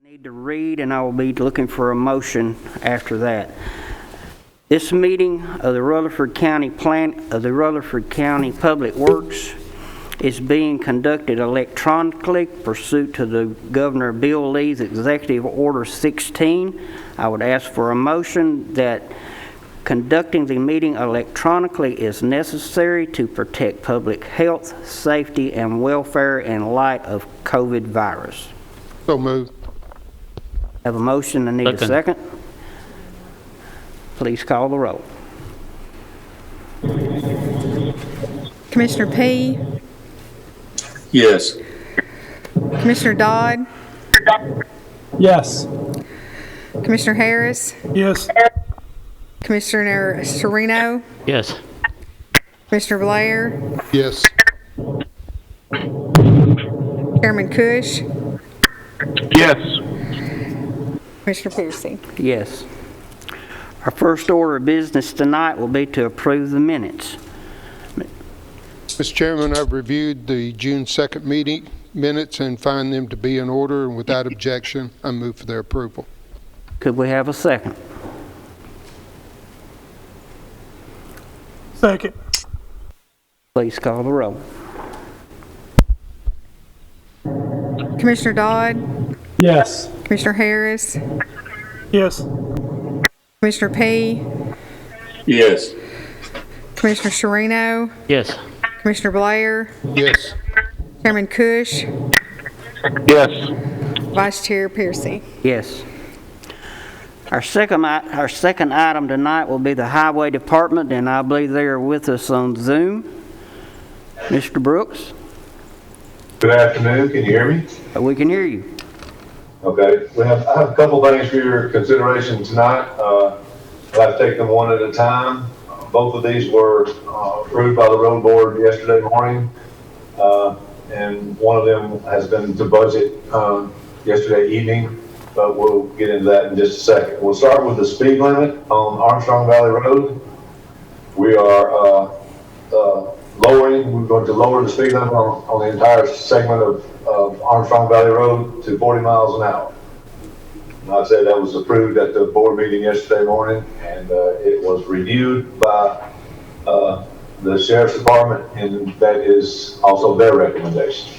Need to read, and I will be looking for a motion after that. This meeting of the Rutherford County Public Works is being conducted electronically pursuant to the Governor Bill Lee's Executive Order 16. I would ask for a motion that conducting the meeting electronically is necessary to protect public health, safety, and welfare in light of COVID virus. So moved. Have a motion and need a second. Please call the roll. Commissioner P. Yes. Commissioner Dodd. Yes. Commissioner Harris. Yes. Commissioner Sereno. Yes. Commissioner Blair. Yes. Chairman Cush. Yes. Commissioner Piercy. Yes. Our first order of business tonight will be to approve the minutes. Mr. Chairman, I've reviewed the June 2nd meeting minutes and find them to be in order, and without objection, I move for their approval. Could we have a second? Second. Please call the roll. Commissioner Dodd. Yes. Commissioner Harris. Yes. Commissioner P. Yes. Commissioner Sereno. Yes. Commissioner Blair. Yes. Chairman Cush. Yes. Vice Chair Piercy. Yes. Our second item tonight will be the Highway Department, and I believe they are with us on Zoom. Mr. Brooks? Good afternoon. Can you hear me? We can hear you. Okay. I have a couple things for your consideration tonight. I'll have to take them one at a time. Both of these were approved by the road board yesterday morning, and one of them has been to budget yesterday evening, but we'll get into that in just a second. We'll start with the speed limit on Armstrong Valley Road. We are we're going to lower the speed limit on the entire segment of Armstrong Valley Road to 40 miles an hour. And like I said, that was approved at the board meeting yesterday morning, and it was reviewed by the Sheriff's Department, and that is also their recommendation.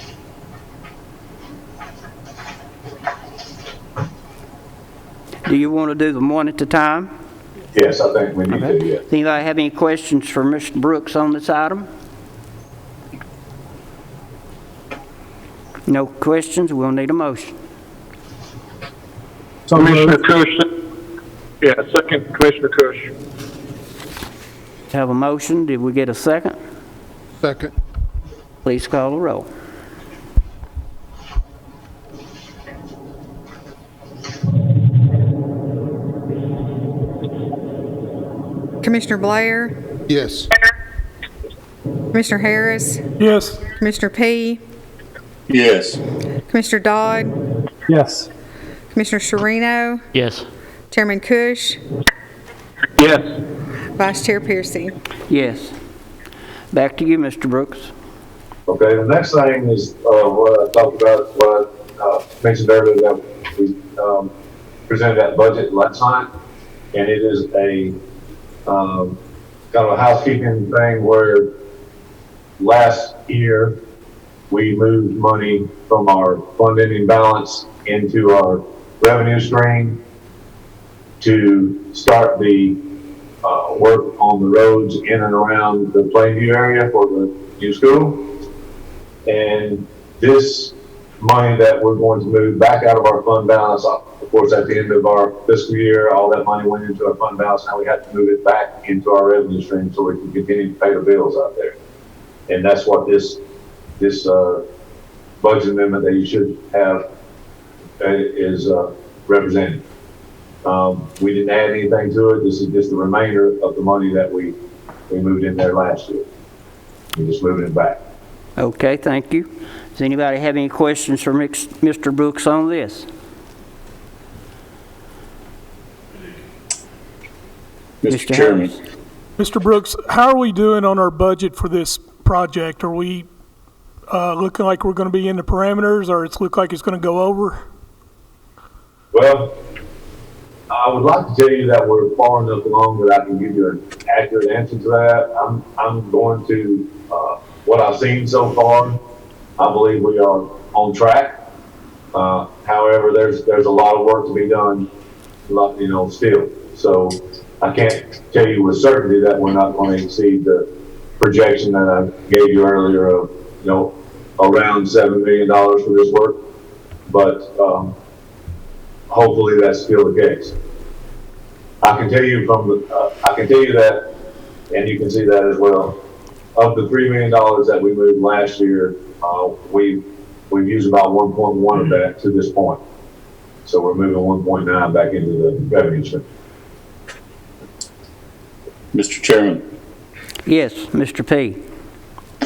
Do you want to do them one at a time? Yes, I think we need to, yeah. Does anybody have any questions for Mr. Brooks on this item? No questions? We'll need a motion. So Commissioner Cush. Yeah, second, Commissioner Cush. Have a motion. Did we get a second? Second. Please call the roll. Commissioner Blair. Yes. Commissioner Harris. Yes. Commissioner P. Yes. Commissioner Dodd. Yes. Commissioner Sereno. Yes. Chairman Cush. Yes. Vice Chair Piercy. Yes. Back to you, Mr. Brooks. Okay, the next thing is what I talked about, what I mentioned earlier, that we presented that budget last night, and it is a kind of a housekeeping thing where last year we moved money from our fund ending balance into our revenue stream to start the work on the roads in and around the Plainview area for the new school. And this money that we're going to move back out of our fund balance, of course, at the end of our fiscal year, all that money went into our fund balance. Now we have to move it back into our revenue stream so we can continue to pay the bills out there. And that's what this budget amendment that you should have is representing. We didn't add anything to it. This is just the remainder of the money that we moved in there last year. We're just moving it back. Okay, thank you. Does anybody have any questions for Mr. Brooks on this? Mr. Chairman. Harris? Mr. Brooks, how are we doing on our budget for this project? Are we looking like we're going to be in the parameters, or it's look like it's going to go over? Well, I would like to tell you that we're far enough along that I can give you an accurate answer to that. I'm going to, what I've seen so far, I believe we are on track. However, there's a lot of work to be done, still. So I can't tell you with certainty that we're not going to exceed the projection that I gave you earlier of, around $7 million for this work. But, hopefully that's still the case. I can tell you that, and you can see that as well. Of the $3 million that we moved last year, we've used about 1.1 of that to this point. So we're moving 1.9 back into the revenue stream. Mr. Chairman. Yes, Mr. P.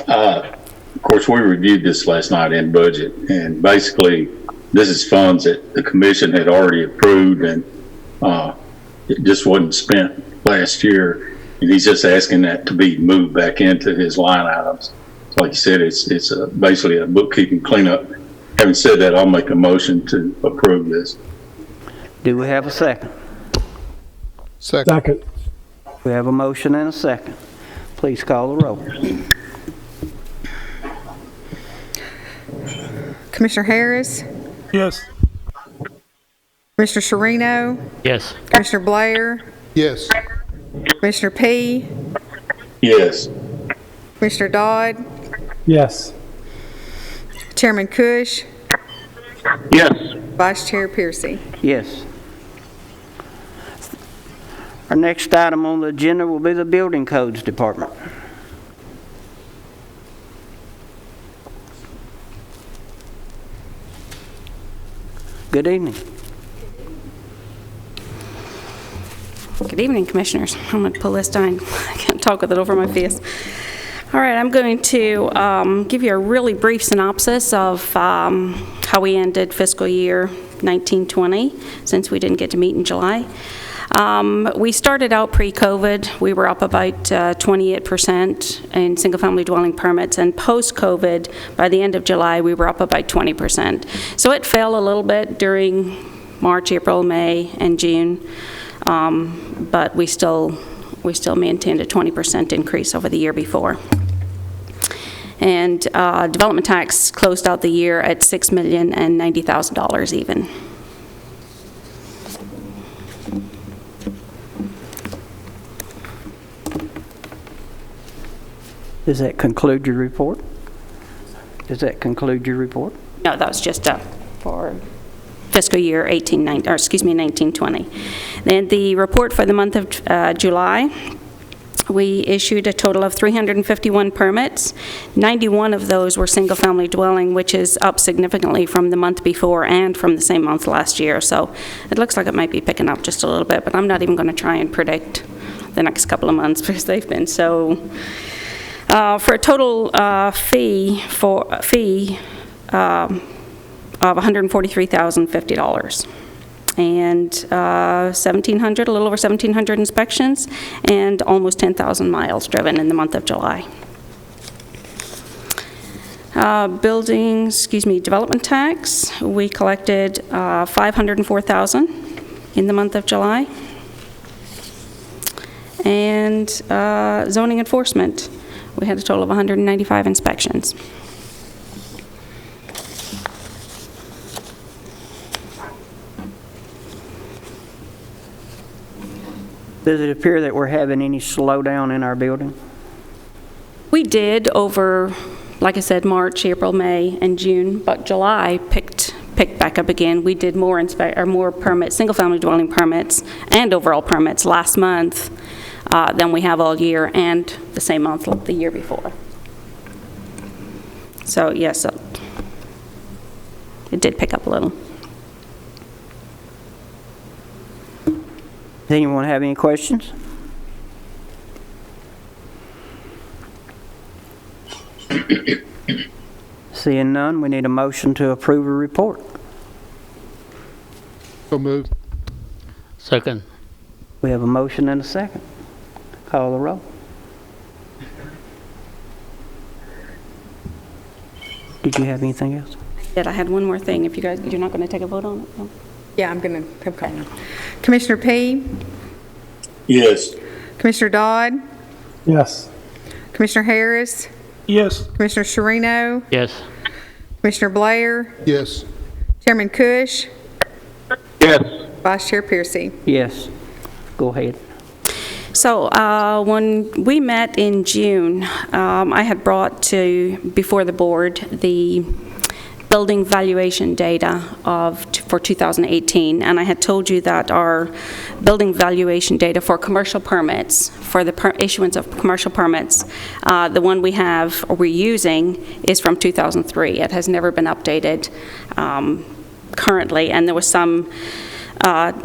Of course, we reviewed this last night in budget, and basically this is funds that the commission had already approved, and it just wasn't spent last year. And he's just asking that to be moved back into his line items. Like you said, it's basically a bookkeeping cleanup. Having said that, I'll make a motion to approve this. Do we have a second? Second. We have a motion and a second. Please call the roll. Commissioner Harris, Yes. Commissioner Sherino, Yes. Commissioner Blair, Yes. Commissioner P, Yes. Commissioner Dodd, Yes. Chairman Cush, Yes. Vice Chair Piercy. Yes. Our next item on the agenda will be the Building Codes Department. Good evening. Good evening, Commissioners. I'm going to pull this down. I can't talk with it over my face. All right, I'm going to give you a really brief synopsis of how we ended fiscal year 1920, since we didn't get to meet in July. We started out pre-COVID. We were up about 28% in single-family dwelling permits, and post-COVID, by the end of July, we were up about 20%. So it fell a little bit during March, April, May, and June, but we still maintained a 20% increase over the year before. And development tax closed out the year at $6,090,000 even. Does that conclude your report? Does that conclude your report? No, that was just for fiscal year 1920. Then the report for the month of July, we issued a total of 351 permits. 91 of those were single-family dwelling, which is up significantly from the month before and from the same month last year. So it looks like it might be picking up just a little bit, but I'm not even going to try and predict the next couple of months because they've been so... for a total fee of $143,050, and a little over 1,700 inspections, and almost 10,000 miles driven in the month of July. Development tax, we collected $504,000 in the month of July, and zoning enforcement. We had a total of 195 inspections. Does it appear that we're having any slowdown in our building? We did over, like I said, March, April, May, and June, but July picked back up again. We did more permits, single-family dwelling permits, and overall permits last month than we have all year, and the same month the year before. So yes, it did pick up a little. Does anyone have any questions? Seeing none, we need a motion to approve a report. So moved. Second. We have a motion and a second. Call the roll. Did you have anything else? I had one more thing. If you're not going to take a vote on it? No? Yeah, I'm going to have call. Commissioner P, Yes. Commissioner Dodd, Yes. Commissioner Harris, Yes. Commissioner Sharino, Yes. Commissioner Blair, Yes. Chairman Cush, Yes. Vice Chair Piercy. Yes. Go ahead. So when we met in June, I had brought before the board the building valuation data for 2018, and I had told you that our building valuation data for commercial permits, for the issuance of commercial permits, the one we have or we're using is from 2003. It has never been updated currently, and there was some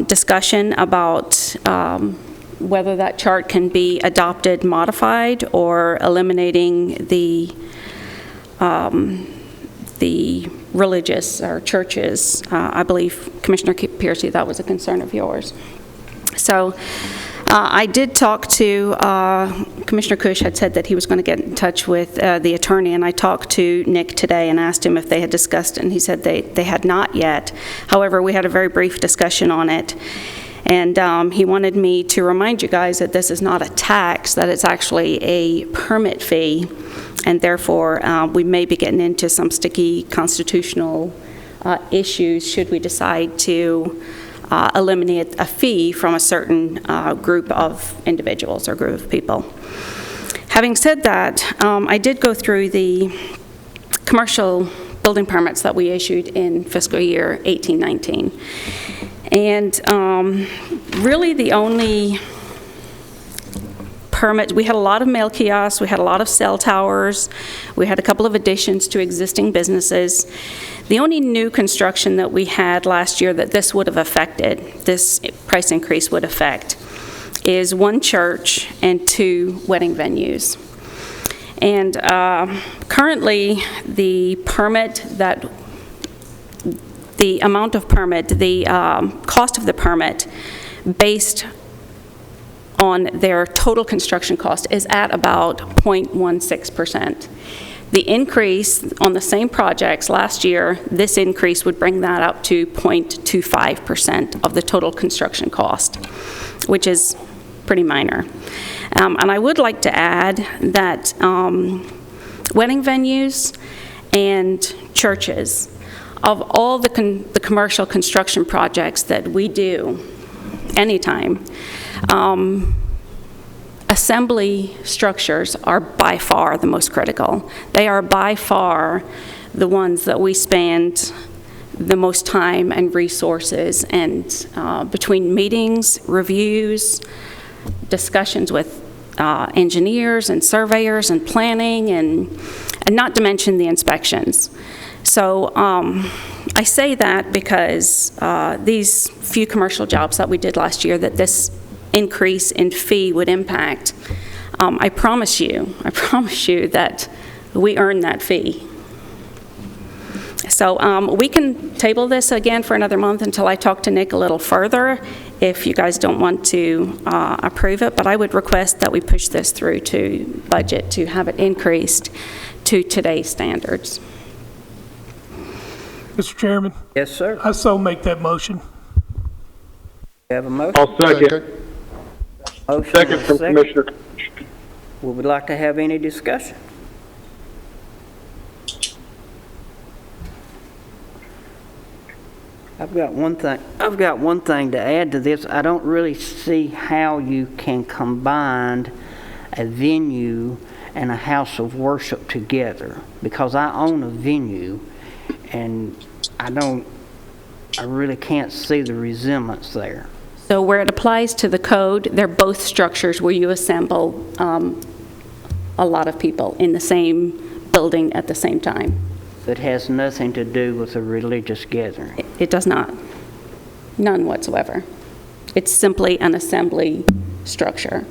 discussion about whether that chart can be adopted, modified, or eliminating the religious or churches. I believe, Commissioner Piercy, that was a concern of yours. So I did talk to, Commissioner Cush had said that he was going to get in touch with the attorney, and I talked to Nick today and asked him if they had discussed it, and he said they had not yet. However, we had a very brief discussion on it, and he wanted me to remind you guys that this is not a tax, that it's actually a permit fee, and therefore we may be getting into some sticky constitutional issues should we decide to eliminate a fee from a certain group of individuals or group of people. Having said that, I did go through the commercial building permits that we issued in fiscal year 18-19. And really the only permit, we had a lot of mail kiosks, we had a lot of cell towers, we had a couple of additions to existing businesses. The only new construction that we had last year that this would have affected, this price increase would affect, is one church and 2 wedding venues. And currently, the amount of permit, the cost of the permit, based on their total construction cost, is at about 0.16%. The increase on the same projects last year, this increase would bring that up to 0.25% of the total construction cost, which is pretty minor. And I would like to add that wedding venues and churches, of all the commercial construction projects that we do anytime, assembly structures are by far the most critical. They are by far the ones that we spend the most time and resources and between meetings, reviews, discussions with engineers and surveyors and planning, and not to mention the inspections. So I say that because these few commercial jobs that we did last year that this increase in fee would impact, I promise you that we earn that fee. So we can table this again for another month until I talk to Nick a little further if you guys don't want to approve it, but I would request that we push this through to budget to have it increased to today's standards. Mr. Chairman, Yes, sir. I so make that motion. You have a motion? I'll second. Motion Second and a from second. Commissioner. Would we like to have any discussion? I've got one thing to add to this. I don't really see how you can combine a venue and a house of worship together, because I own a venue and I really can't see the resemblance there. So where it applies to the code, they're both structures where you assemble a lot of people in the same building at the same time. That has nothing to do with a religious gathering. It does not. None whatsoever. It's simply an assembly structure.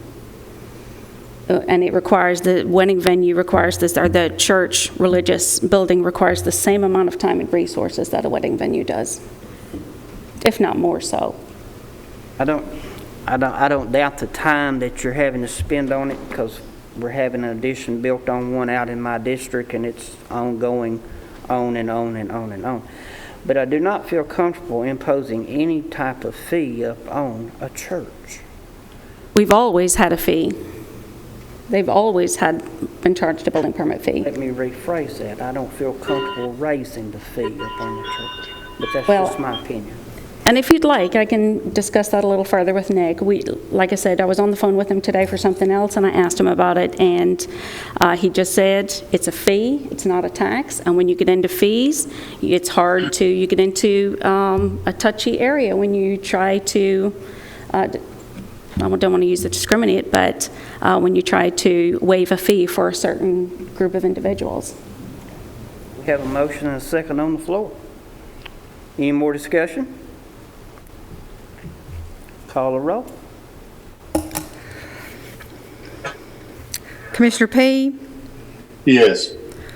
And it requires, the wedding venue requires this, or the church religious building requires the same amount of time and resources that a wedding venue does, if not more so. I don't doubt the time that you're having to spend on it, because we're having an addition built on one out in my district, and it's ongoing on and on and on and on. but I do not feel comfortable imposing any type of fee up on a church. We've always had a fee. They've always been charged a building permit fee. Let me rephrase that. I don't feel comfortable raising the fee up on the church, but that's Well, just my opinion. And if you'd like, I can discuss that a little further with Nick. Like I said, I was on the phone with him today for something else, and I asked him about it, and he just said, it's a fee, it's not a tax, and when you get into fees, it's hard to, you get into a touchy area when you try to, I don't want to use the discriminate, but when you try to waive a fee for a certain group of individuals. We have a motion and a second on the floor. Any more discussion? Call a roll. Commissioner P., Yes.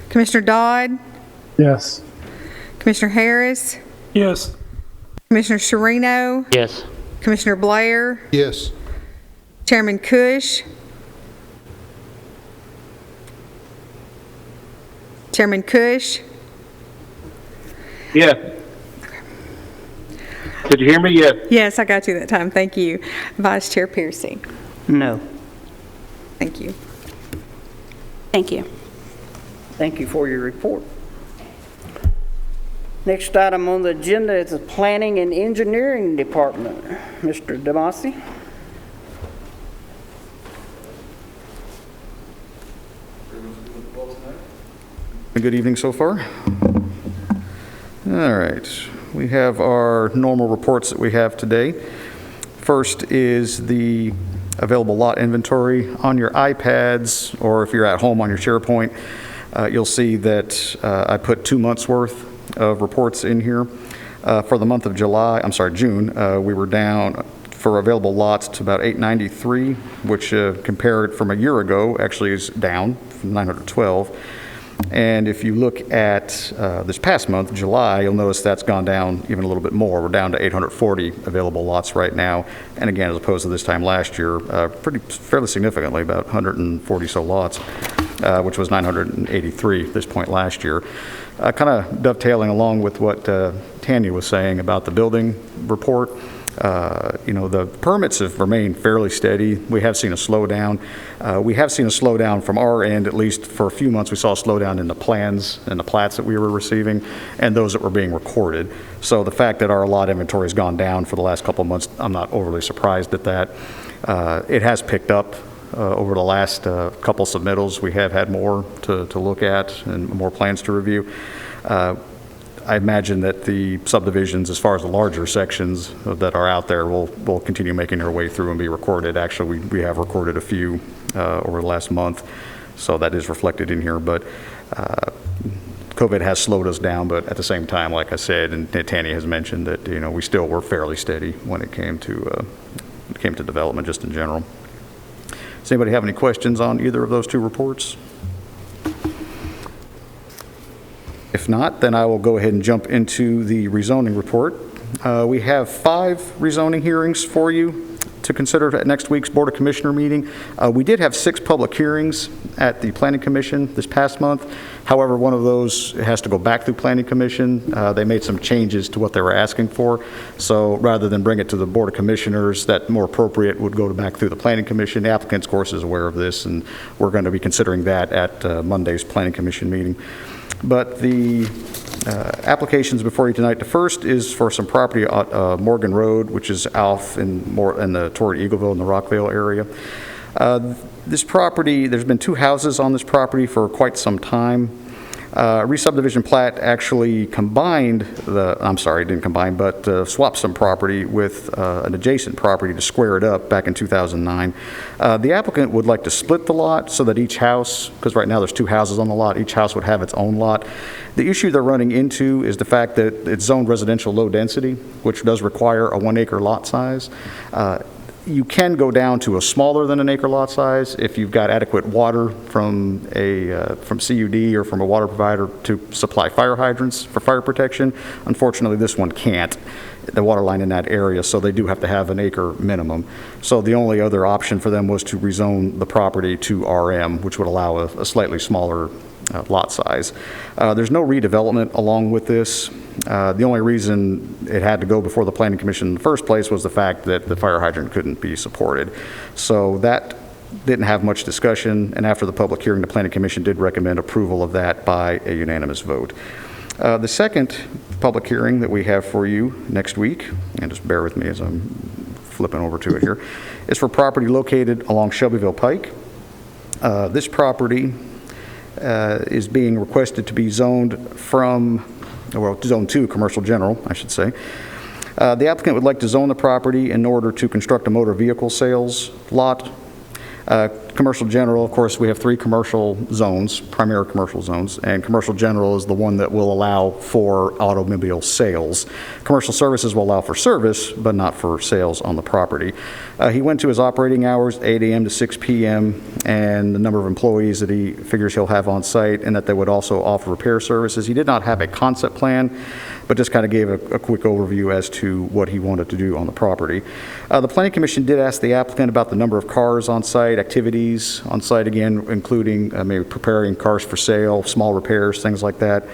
Commissioner Dodd, Yes. Commissioner Harris, Yes. Commissioner Sherino, Yes. Commissioner Blair, Yes. Chairman Cush, Chairman Cush, Yes. Did you hear me? Yes. yes, I got you that time, thank you. Vice Chair Piercy, No. thank you. Thank you. Thank you for your report. Next item on the agenda is the Planning and Engineering Department. Mr. Damasi? Good evening so far. All right, we have our normal reports that we have today. First is the available lot inventory. On your iPads, or if you're at home on your SharePoint, you'll see that I put 2 months worth of reports in here. For the month of June, we were down for available lots to about 893, which compared from a year ago actually is down from 912. And if you look at this past month, July, you'll notice that's gone down even a little bit more. We're down to 840 available lots right now. And again, as opposed to this time last year, fairly significantly, about 140 so lots, which was 983 at this point last year. Kind of dovetailing along with what Tanya was saying about the building report. The permits have remained fairly steady. We have seen a slowdown. We have seen a slowdown from our end, at least for a few months. We saw a slowdown in the plans and the plats that we were receiving and those that were being recorded. So the fact that our lot inventory has gone down for the last couple of months, I'm not overly surprised at that. It has picked up over the last couple submittals. We have had more to look at and more plans to review. I imagine that the subdivisions, as far as the larger sections that are out there, will continue making their way through and be recorded. Actually, we have recorded a few over the last month, so that is reflected in here. But COVID has slowed us down, but at the same time, like I said, and Tanya has mentioned that we still were fairly steady when it came to development, just in general. Does anybody have any questions on either of those two reports? If not, then I will go ahead and jump into the rezoning report. We have 5 rezoning hearings for you to consider at next week's Board of Commissioner meeting. We did have 6 public hearings at the Planning Commission this past month. However, one of those has to go back through Planning Commission. They made some changes to what they were asking for. So rather than bring it to the Board of Commissioners, that more appropriate would go back through the Planning Commission. The applicant, of course, is aware of this, and we're going to be considering that at Monday's Planning Commission meeting. But the applications before you tonight, the first is for some property at Morgan Road, which is off toward Eagleville in the Rockville area. This property, there's been 2 houses on this property for quite some time. Re-subdivision plat actually swapped some property with an adjacent property to square it up back in 2009. The applicant would like to split the lot so that each house, because right now there's 2 houses on the lot, each house would have its own lot. The issue they're running into is the fact that it's zoned residential low density, which does require a 1-acre lot size. You can go down to a smaller than an acre lot size if you've got adequate water from CUD or from a water provider to supply fire hydrants for fire protection. Unfortunately, this one can't, the water line in that area, so they do have to have an acre minimum. So the only other option for them was to rezone the property to RM, which would allow a slightly smaller lot size. There's no redevelopment along with this. The only reason it had to go before the Planning Commission in the first place was the fact that the fire hydrant couldn't be supported. So that didn't have much discussion, and after the public hearing, the Planning Commission did recommend approval of that by a unanimous vote. The second public hearing that we have for you next week, and just bear with me as I'm flipping over to it here, is for property located along Shelbyville Pike. This property is being requested to be zoned from, well, Zone 2, Commercial General, I should say. The applicant would like to zone the property in order to construct a motor vehicle sales lot. Commercial General, of course, we have 3 commercial zones, primary commercial zones, and Commercial General is the one that will allow for automobile sales. Commercial Services will allow for service, but not for sales on the property. He went to his operating hours, 8 a.m. to 6 p.m., and the number of employees that he figures he'll have on site, and that they would also offer repair services. He did not have a concept plan, but just kind of gave a quick overview as to what he wanted to do on the property. The Planning Commission did ask the applicant about the number of cars on site, activities on site, again, including maybe preparing cars for sale, small repairs, things like that.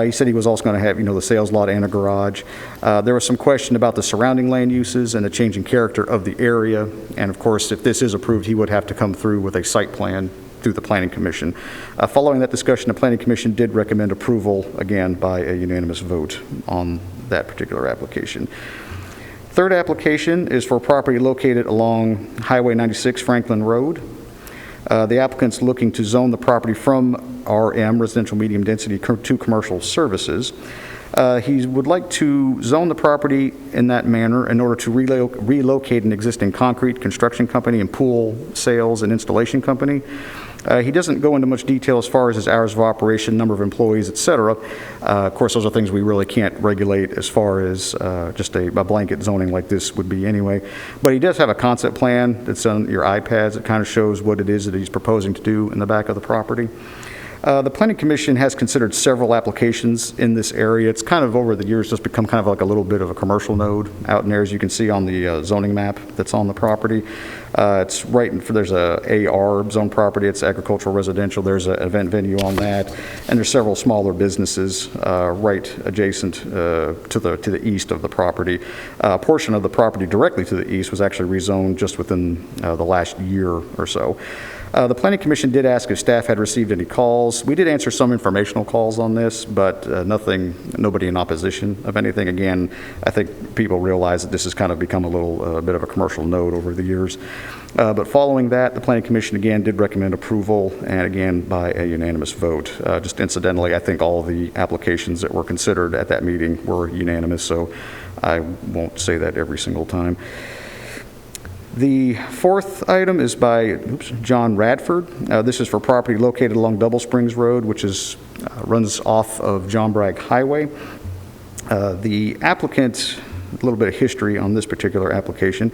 He said he was also going to have, the sales lot and a garage. There was some question about the surrounding land uses and the changing character of the area. And of course, if this is approved, he would have to come through with a site plan through the Planning Commission. Following that discussion, the Planning Commission did recommend approval, again, by a unanimous vote on that particular application. Third application is for property located along Highway 96 Franklin Road. The applicant's looking to zone the property from RM, residential medium density, to commercial services. He would like to zone the property in that manner in order to relocate an existing concrete construction company and pool sales and installation company. He doesn't go into much detail as far as his hours of operation, number of employees, et cetera. Of course, those are things we really can't regulate as far as just a blanket zoning like this would be anyway. But he does have a concept plan that's on your iPads. It kind of shows what it is that he's proposing to do in the back of the property. The Planning Commission has considered several applications in this area. It's kind of over the years just become kind of like a little bit of a commercial node out in there, as you can see on the zoning map that's on the property. It's right there's a AR zone property. It's agricultural residential. There's an event venue on that, and there's several smaller businesses right adjacent to the east of the property. A portion of the property directly to the east was actually rezoned just within the last year or so. The Planning Commission did ask if staff had received any calls. We did answer some informational calls on this, but nobody in opposition of anything. Again, I think people realize that this has kind of become a little bit of a commercial node over the years. But following that, the Planning Commission again did recommend approval, and again by a unanimous vote. Just incidentally, I think all the applications that were considered at that meeting were unanimous, so I won't say that every single time. The fourth item is by John Radford. This is for property located along Double Springs Road, which runs off of John Bragg Highway. The applicant, a little bit of history on this particular application.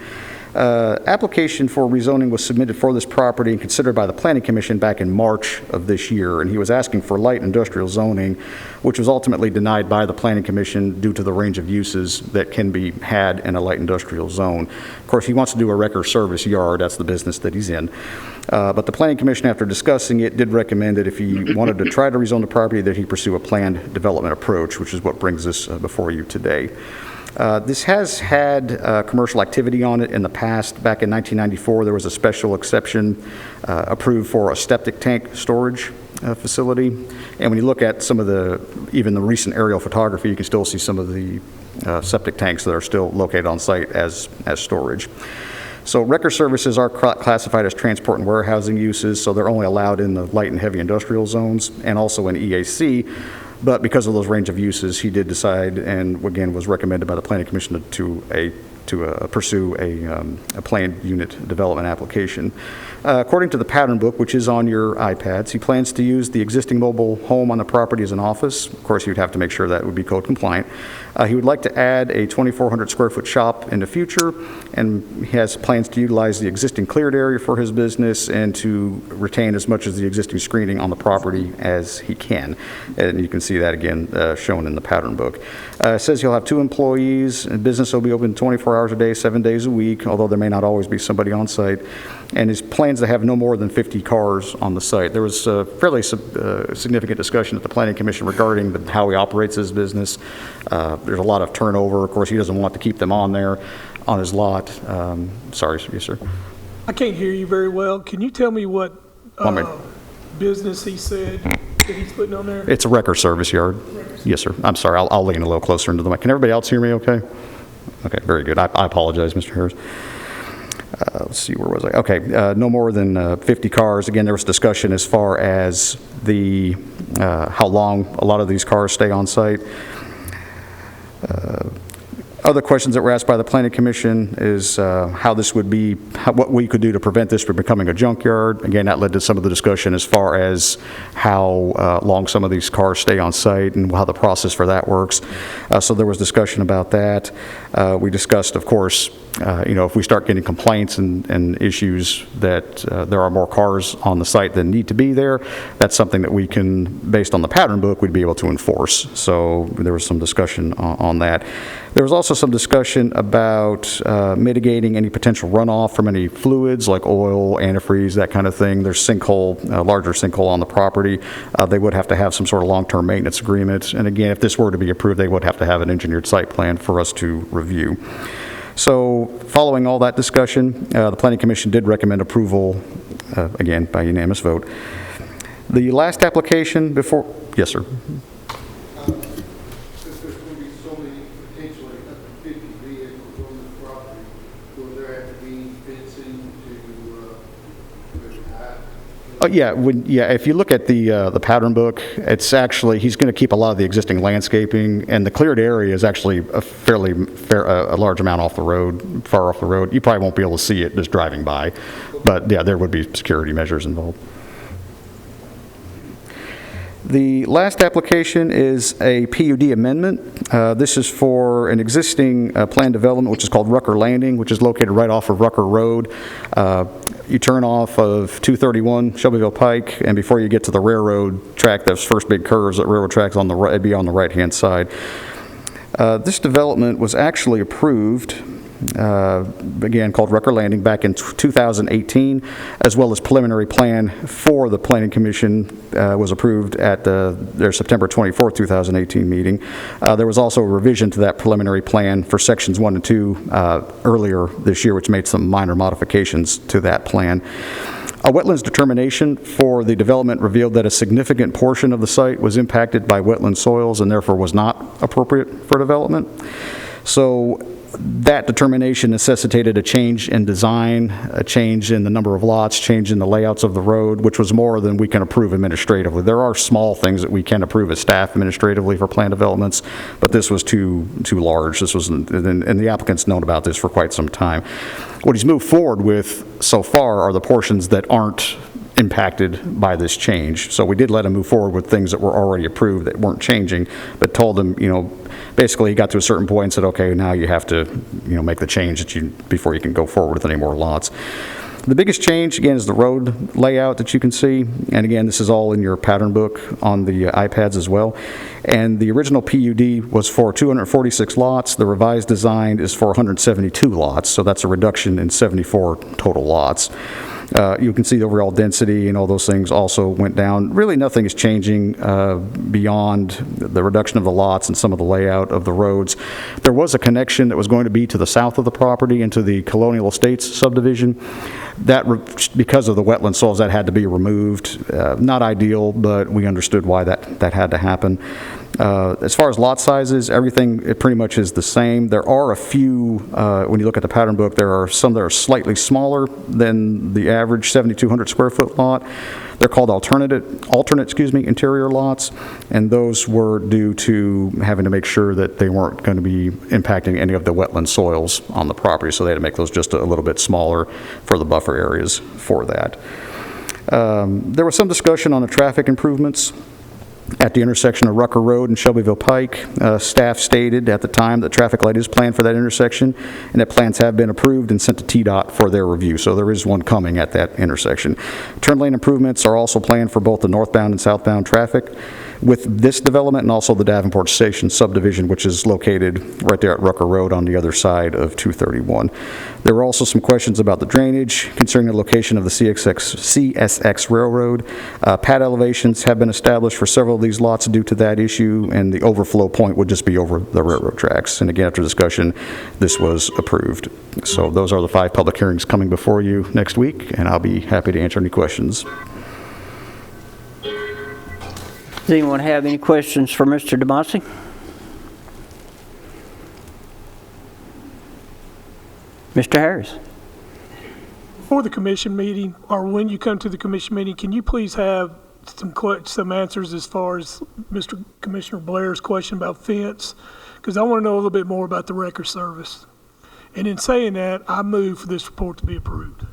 Application for rezoning was submitted for this property and considered by the Planning Commission back in March of this year, and he was asking for light industrial zoning, which was ultimately denied by the Planning Commission due to the range of uses that can be had in a light industrial zone. Of course, he wants to do a wrecker service yard. That's the business that he's in. But the Planning Commission, after discussing it, did recommend that if he wanted to try to rezone the property, that he pursue a planned development approach, which is what brings us before you today. This has had commercial activity on it in the past. Back in 1994, there was a special exception approved for a septic tank storage facility. And when you look at some of even the recent aerial photography, you can still see some of the septic tanks that are still located on site as storage. So wrecker services are classified as transport and warehousing uses, so they're only allowed in the light and heavy industrial zones and also in EAC. But because of those range of uses, he did decide, and again was recommended by the Planning Commission to pursue a planned unit development application. According to the pattern book, which is on your iPads, he plans to use the existing mobile home on the property as an office. Of course, he would have to make sure that would be code compliant. He would like to add a 2,400 square foot shop in the future, and he has plans to utilize the existing cleared area for his business and to retain as much of the existing screening on the property as he can. And you can see that again shown in the pattern book. It says he'll have 2 employees, and business will be open 24 24 hours a day, 7 days a week, although there may not always be somebody on site. And his plans to have no more than 50 cars on the site. There was fairly significant discussion at the Planning Commission regarding how he operates his business. There's a lot of turnover. Of course, he doesn't want to keep them on there on his lot. Sorry, yes, sir. I can't hear you very well. Can you tell me what business he said that he's putting on there? It's a Rucker service yard. Yes, sir. I'm sorry. I'll lean a little closer into the mic. Can everybody else hear me okay? Okay, very good. I apologize, Mr. Harris. Let's see, where was I? Okay, no more than 50 cars. Again, there was discussion as far as the how long a lot of these cars stay on site. Other questions that were asked by the Planning Commission is how this would be, what we could do to prevent this from becoming a junkyard. Again, that led to some of the discussion as far as how long some of these cars stay on site and how the process for that works. So there was discussion about that. We discussed, of course, if we start getting complaints and issues that there are more cars on the site than need to be there, that's something that we can, based on the pattern book, we'd be able to enforce. So there was some discussion on that. There was also some discussion about mitigating any potential runoff from any fluids like oil, antifreeze, that kind of thing. There's larger sinkhole on the property. They would have to have some sort of long-term maintenance agreement. And again, if this were to be approved, they would have to have an engineered site plan for us to review. So following all that discussion, the Planning Commission did recommend approval, again, by unanimous vote. The last application before, yes, sir. Since there's going to be so many, potentially up to 50 vehicles on this property, will there have to be fencing to Yeah, if you look at the pattern book, it's actually, he's going to keep a lot of the existing landscaping, and the cleared area is actually a fairly a large amount off the road, far off the road. You probably won't be able to see it just driving by, but yeah, there would be security measures involved. The last application is a PUD amendment. This is for an existing planned development, which is called Rucker Landing, which is located right off of Rucker Road. You turn off of 231 Shelbyville Pike, and before you get to the railroad track, those first big curves, that railroad track's on the right, it'd be on the right-hand side. This development was actually approved, again, called Rucker Landing, back in 2018, as well as preliminary plan for the Planning Commission was approved at their September 24, 2018 meeting. There was also a revision to that preliminary plan for sections 1 and 2 earlier this year, which made some minor modifications to that plan. A wetlands determination for the development revealed that a significant portion of the site was impacted by wetland soils and therefore was not appropriate for development. So that determination necessitated a change in design, a change in the number of lots, change in the layouts of the road, which was more than we can approve administratively. There are small things that we can approve as staff administratively for plan developments, but this was too large. This was, and the applicant's known about this for quite some time. What he's moved forward with so far are the portions that aren't impacted by this change. So we did let him move forward with things that were already approved that weren't changing, but told him, basically he got to a certain point and said, okay, now you have to, make the change before you can go forward with any more lots. The biggest change, again, is the road layout that you can see. And again, this is all in your pattern book on the iPads as well. And the original PUD was for 246 lots. The revised design is for 172 lots. So that's a reduction in 74 total lots. You can see the overall density and all those things also went down. Really nothing is changing beyond the reduction of the lots and some of the layout of the roads. There was a connection that was going to be to the south of the property into the Colonial Estates subdivision. That, because of the wetland soils, that had to be removed. Not ideal, but we understood why that had to happen. As far as lot sizes, everything it pretty much is the same. There are a few, when you look at the pattern book, there are some that are slightly smaller than the average 7,200 square foot lot. They're called alternate interior lots, and those were due to having to make sure that they weren't going to be impacting any of the wetland soils on the property, so they had to make those just a little bit smaller for the buffer areas for that. There was some discussion on the traffic improvements. at the intersection of Rucker Road and Shelbyville Pike. Staff stated at the time that traffic light is planned for that intersection, and that plans have been approved and sent to TDOT for their review, so there is one coming at that intersection. Turn lane improvements are also planned for both the northbound and southbound traffic with this development and also the Davenport Station subdivision, which is located right there at Rucker Road on the other side of 231. There were also some questions about the drainage concerning the location of the CSX Railroad. Pad elevations have been established for several of these lots due to that issue, and the overflow point would just be over the railroad tracks. And again, after discussion, this was approved. So those are the 5 public hearings coming before you next week, and I'll be happy to answer any questions. Does anyone have any questions for Mr. DeMasi? Mr. Harris? Before the commission meeting, or when you come to the commission meeting, can you please have some answers as far as Mr. Commissioner Blair's question about fence? Because I want to know a little bit more about the Wrecker service. And in saying that, I move for this report to be approved.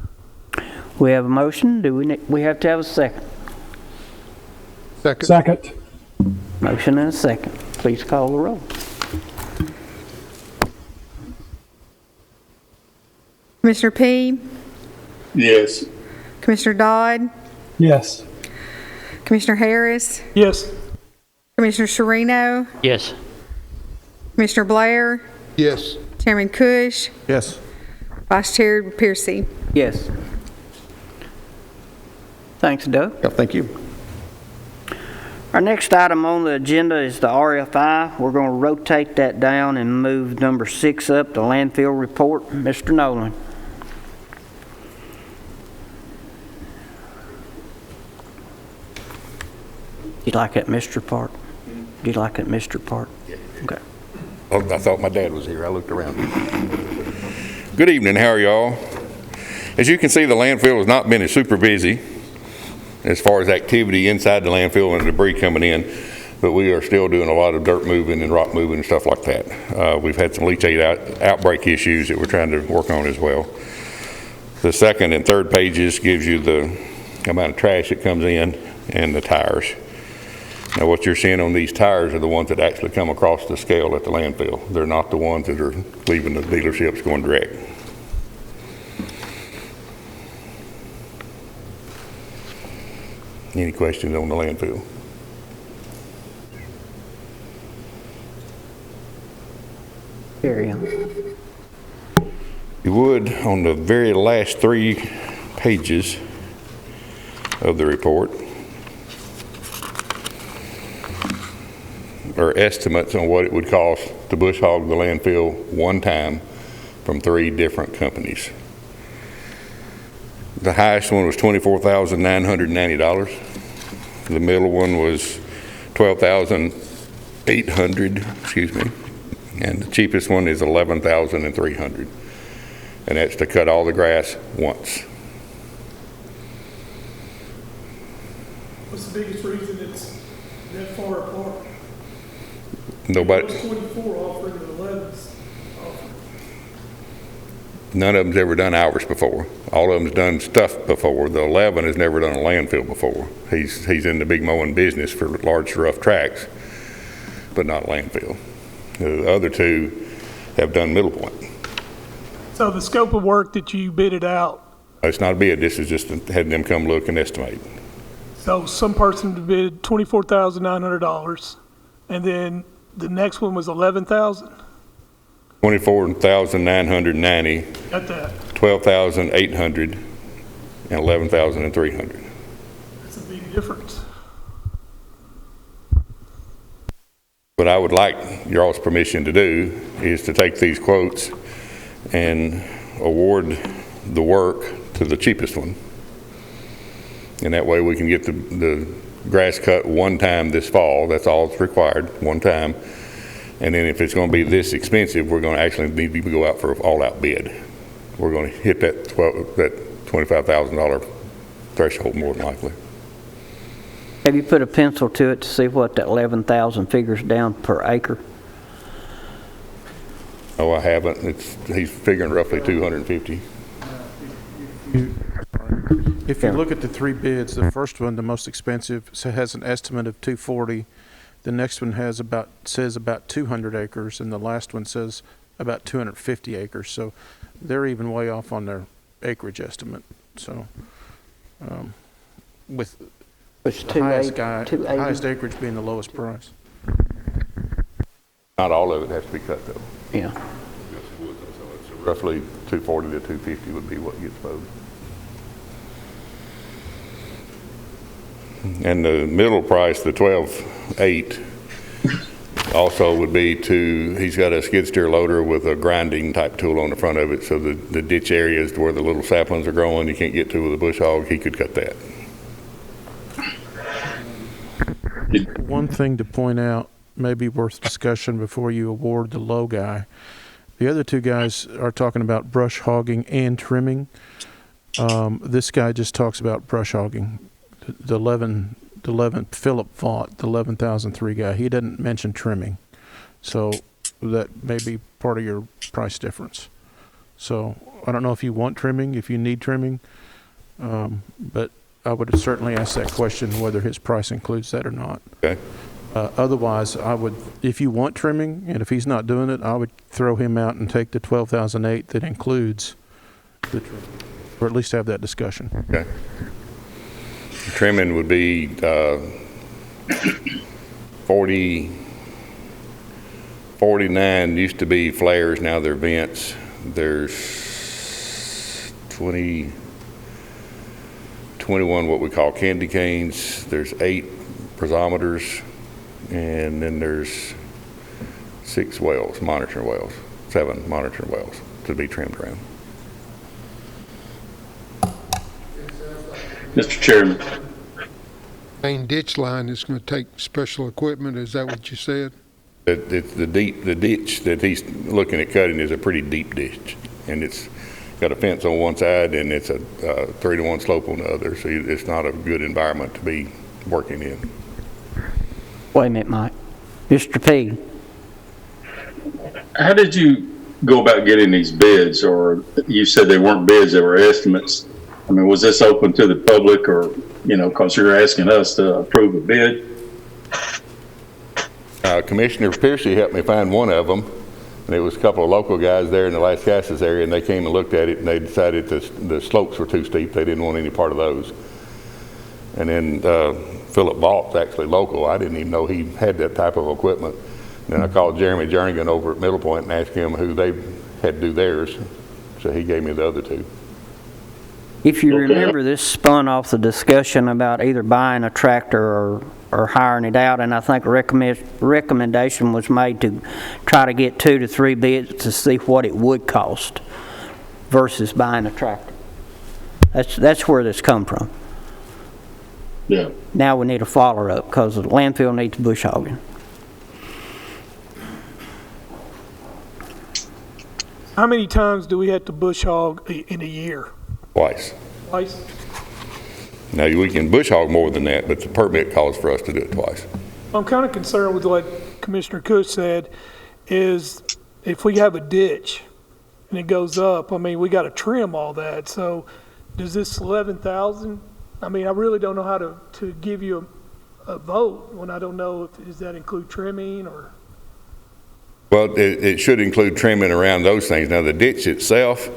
We have a motion. Do we have to have a second? Second. Motion and a second. Please call the roll. Commissioner P., Yes. Commissioner Dodd, Yes. Commissioner Harris, Yes. Commissioner Sherino, Yes. Commissioner Blair, Yes. Chairman Cush, Yes. Vice Chair Piercy. Yes. Thanks, Doug. Yep, thank you. Our next item on the agenda is the RFI. We're going to rotate that down and move number 6 up, the landfill report. Mr. Nolan. Do you like that, Mr. Park? Do you like that, Mr. Park? Yeah. Okay. Oh, I thought my dad was here. I looked around. Good evening. How are y'all? As you can see, the landfill has not been super busy as far as activity inside the landfill and debris coming in, but we are still doing a lot of dirt moving and rock moving and stuff like that. We've had some leachate outbreak issues that we're trying to work on as well. The second and third pages gives you the amount of trash that comes in and the tires. Now what you're seeing on these tires are the ones that actually come across the scale at the landfill. They're not the ones that are leaving the dealerships going direct. Any questions on the landfill? Carry on. You would, on the very last 3 pages of the report, are estimates on what it would cost to bush hog the landfill one time from 3 different companies. The highest one was $24,990. The middle one was $12,800, excuse me. And the cheapest one is $11,300. And that's to cut all the grass once. What's the biggest reason it's that far apart? Nobody. Those 24 offering the 11s offering. None of them's ever done ours before. All of them's done stuff before. The 11 has never done a landfill before. He's in the big mowing business for large rough tracks, but not landfill. The other 2 have done middle point. So the scope of work that you bidded out, It's not a bid. This is just having them come look and estimate. so some person bid $24,900, and then the next one was 11,000? $24,990, Got that. $12,800, and $11,300. That's a big difference. What I would like your all's permission to do is to take these quotes and award the work to the cheapest one. And that way we can get the grass cut one time this fall. That's all that's required, one time. And then if it's going to be this expensive, we're going to actually need to go out for an all-out bid. We're going to hit that $25,000 threshold more than likely. Have you put a pencil to it to see what that 11,000 figures down per acre? No, I haven't. He's figuring roughly 250. If you look at the three bids, the first one, the most expensive, has an estimate of 240. The next one says about 200 acres, and the last one says about 250 acres. So they're even way off on their acreage estimate. So with It's the highest 280. highest acreage being the lowest price. Not all of it has to be cut though. Yeah. So it's roughly 240 to 250 would be what gets voted. And the middle price, the 12.8, also would be he's got a skid steer loader with a grinding type tool on the front of it, so the ditch areas where the little saplings are growing, you can't get to with a bush hog, he could cut that. One thing to point out, maybe worth discussion before you award the low guy. The other two guys are talking about brush hogging and trimming. This guy just talks about brush hogging. The 11 Philip Vaught, the 11,003 guy, he doesn't mention trimming. So that may be part of your price difference. So I don't know if you want trimming, if you need trimming, but I would certainly ask that question whether his price includes that or not. Okay. Otherwise, if you want trimming, and if he's not doing it, I would throw him out and take the 12,008 that includes the trimming, or at least have that discussion. Okay. Trimming would be 49 used to be flares, now they're vents. There's 21 what we call candy canes. There's 8 piezometers, and then there's 6 wells, monitoring wells, 7 monitoring wells to be trimmed around. Mr. Chairman, Main ditch line is going to take special equipment, is that what you said? It's the ditch that he's looking at cutting is a pretty deep ditch, and it's got a fence on one side and it's a 3-to-1 slope on the other, so it's not a good environment to be working in. Wait a minute, Mike. Mr. P. how did you go about getting these bids? Or you said they weren't bids, they were estimates. I mean, was this open to the public, or, because you're asking us to approve a bid? Commissioner Piercy helped me find one of them, and it was a couple of local guys there in the Las Casas area, and they came and looked at it, and they decided the slopes were too steep. They didn't want any part of those. And then Philip Vaught's actually local. I didn't even know he had that type of equipment. And then I called Jeremy Jernigan over at Middle Point and asked him who they had to do theirs, so he gave me the other two. If you remember, this spun off the discussion about either buying a tractor or hiring it out, and I think a recommendation was made to try to get 2 to 3 bids to see what it would cost versus buying a tractor. That's where this come from. Yeah. Now we need a follow-up because the landfill needs bush hogging. How many times do we have to bush hog in a year? Twice. Twice? Now, we can bush hog more than that, but the permit calls for us to do it twice. I'm kind of concerned with what Commissioner Cush said, is if we have a ditch and it goes up, I mean, we got to trim all that. So does this 11,000, I mean, I really don't know how to give you a vote when I don't know does that include trimming or? Well, it should include trimming around those things. Now, the ditch itself,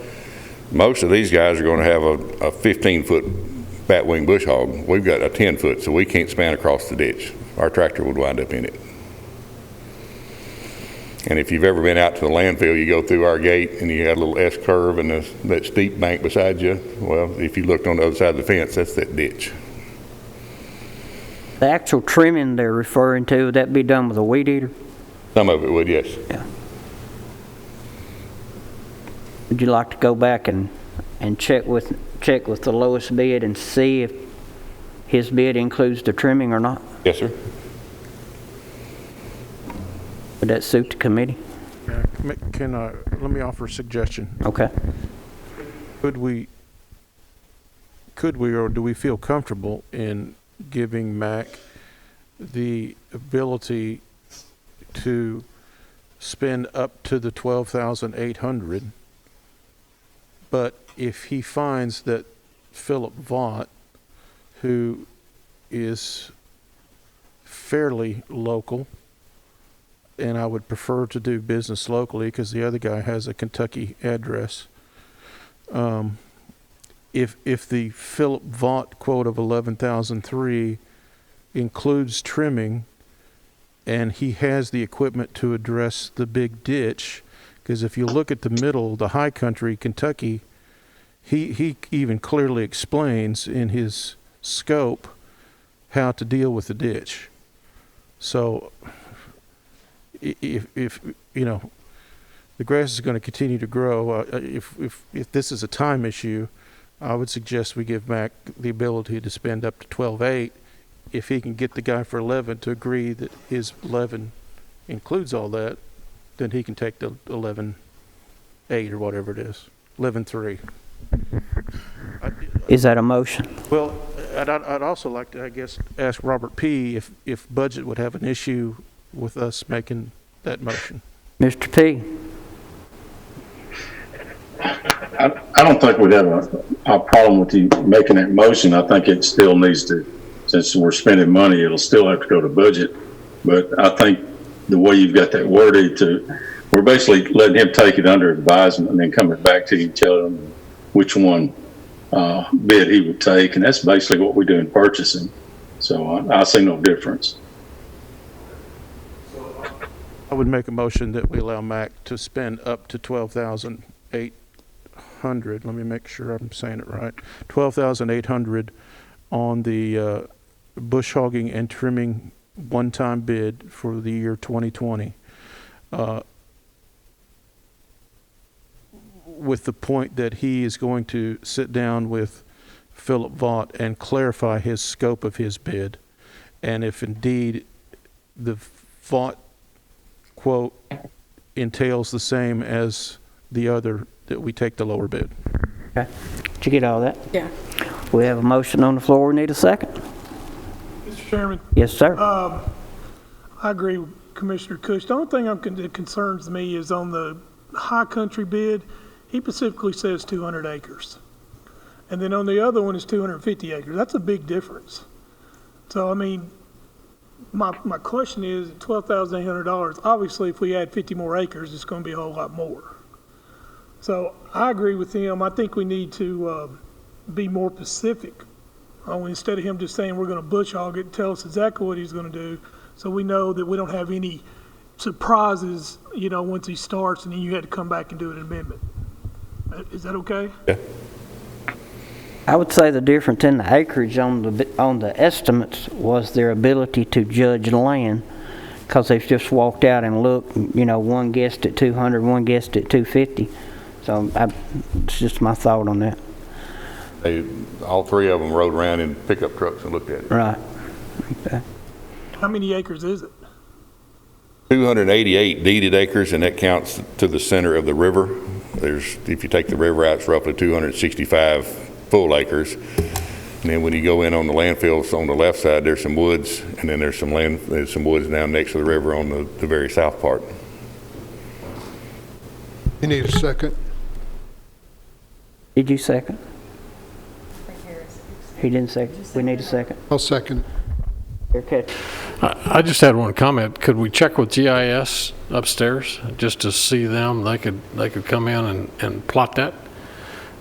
most of these guys are going to have a 15-foot batwing bush hog. We've got a 10-foot, so we can't span across the ditch. Our tractor would wind up in it. And if you've ever been out to the landfill, you go through our gate and you got a little S-curve and that steep bank beside you. Well, if you looked on the other side of the fence, that's that ditch. The actual trimming they're referring to, would that be done with a weed eater? Some of it would, yes. Yeah. Would you like to go back and check with the lowest bid and see if his bid includes the trimming or not? Yes, sir. Would that suit the committee? Let me offer a suggestion. Okay. Could we or do we feel comfortable in giving Mac the ability to spend up to the $12,800, but if he finds that Philip Vaught, who is fairly local, and I would prefer to do business locally because the other guy has a Kentucky address. If the Philip Vaught quote of 11,003 includes trimming, and he has the equipment to address the big ditch, because if you look at the middle, the high country, Kentucky, he even clearly explains in his scope how to deal with the ditch. So if you know, the grass is going to continue to grow, if this is a time issue, I would suggest we give Mac the ability to spend up to 12.8 if he can get the guy for 11 to agree that his 11 includes all that, then he can take the 11.8 or whatever it is, 11.3. Is that a motion? Well, I'd also like to, I guess, ask Robert P. if budget would have an issue with us making that motion. Mr. P.? I don't think we'd have a problem with you making that motion. I think it still needs to, since we're spending money, it'll still have to go to budget. But I think the way you've got that worded we're basically letting him take it under advisement and then coming back to you and telling him which one bid he would take. And that's basically what we do in purchasing. So I see no difference. I would make a motion that we allow Mac to spend up to $12,800. Let me make sure I'm saying it right. $12,800 on the bush hogging and trimming one-time bid for the year 2020. With the point that he is going to sit down with Philip Vaught and clarify his scope of his bid. And if indeed the Vaught quote entails the same as the other, that we take the lower bid. Okay. Did you get all that? Yeah. We have a motion on the floor. We need a second. Mr. Chairman, Yes, sir. I agree with Commissioner Cush. The only thing that concerns me is on the high country bid, he specifically says 200 acres. And then on the other one is 250 acres. That's a big difference. So, I mean, my question is $12,800. Obviously, if we add 50 more acres, it's going to be a whole lot more. So I agree with him. I think we need to be more specific. Instead of him just saying we're going to bush hog it, tell us exactly what he's going to do, so we know that we don't have any surprises, once he starts and then you had to come back and do an amendment. Is that okay? Yeah. I would say the difference in the acreage on the estimates was their ability to judge land, because they've just walked out and looked. One guessed at 200, one guessed at 250. So it's just my thought on that. All three of them rode around in pickup trucks and looked at it. Right. Okay. How many acres is it? 288 deeded acres, and that counts to the center of the river. If you take the river out, it's roughly 265 full acres. And then when you go in on the landfills on the left side, there's some woods, and then there's some woods down next to the river on the very south part. You need a second? Did you second? He didn't second. We need a second. I'll second. Okay. I just had one comment. Could we check with GIS upstairs just to see them? They could come in and plot that.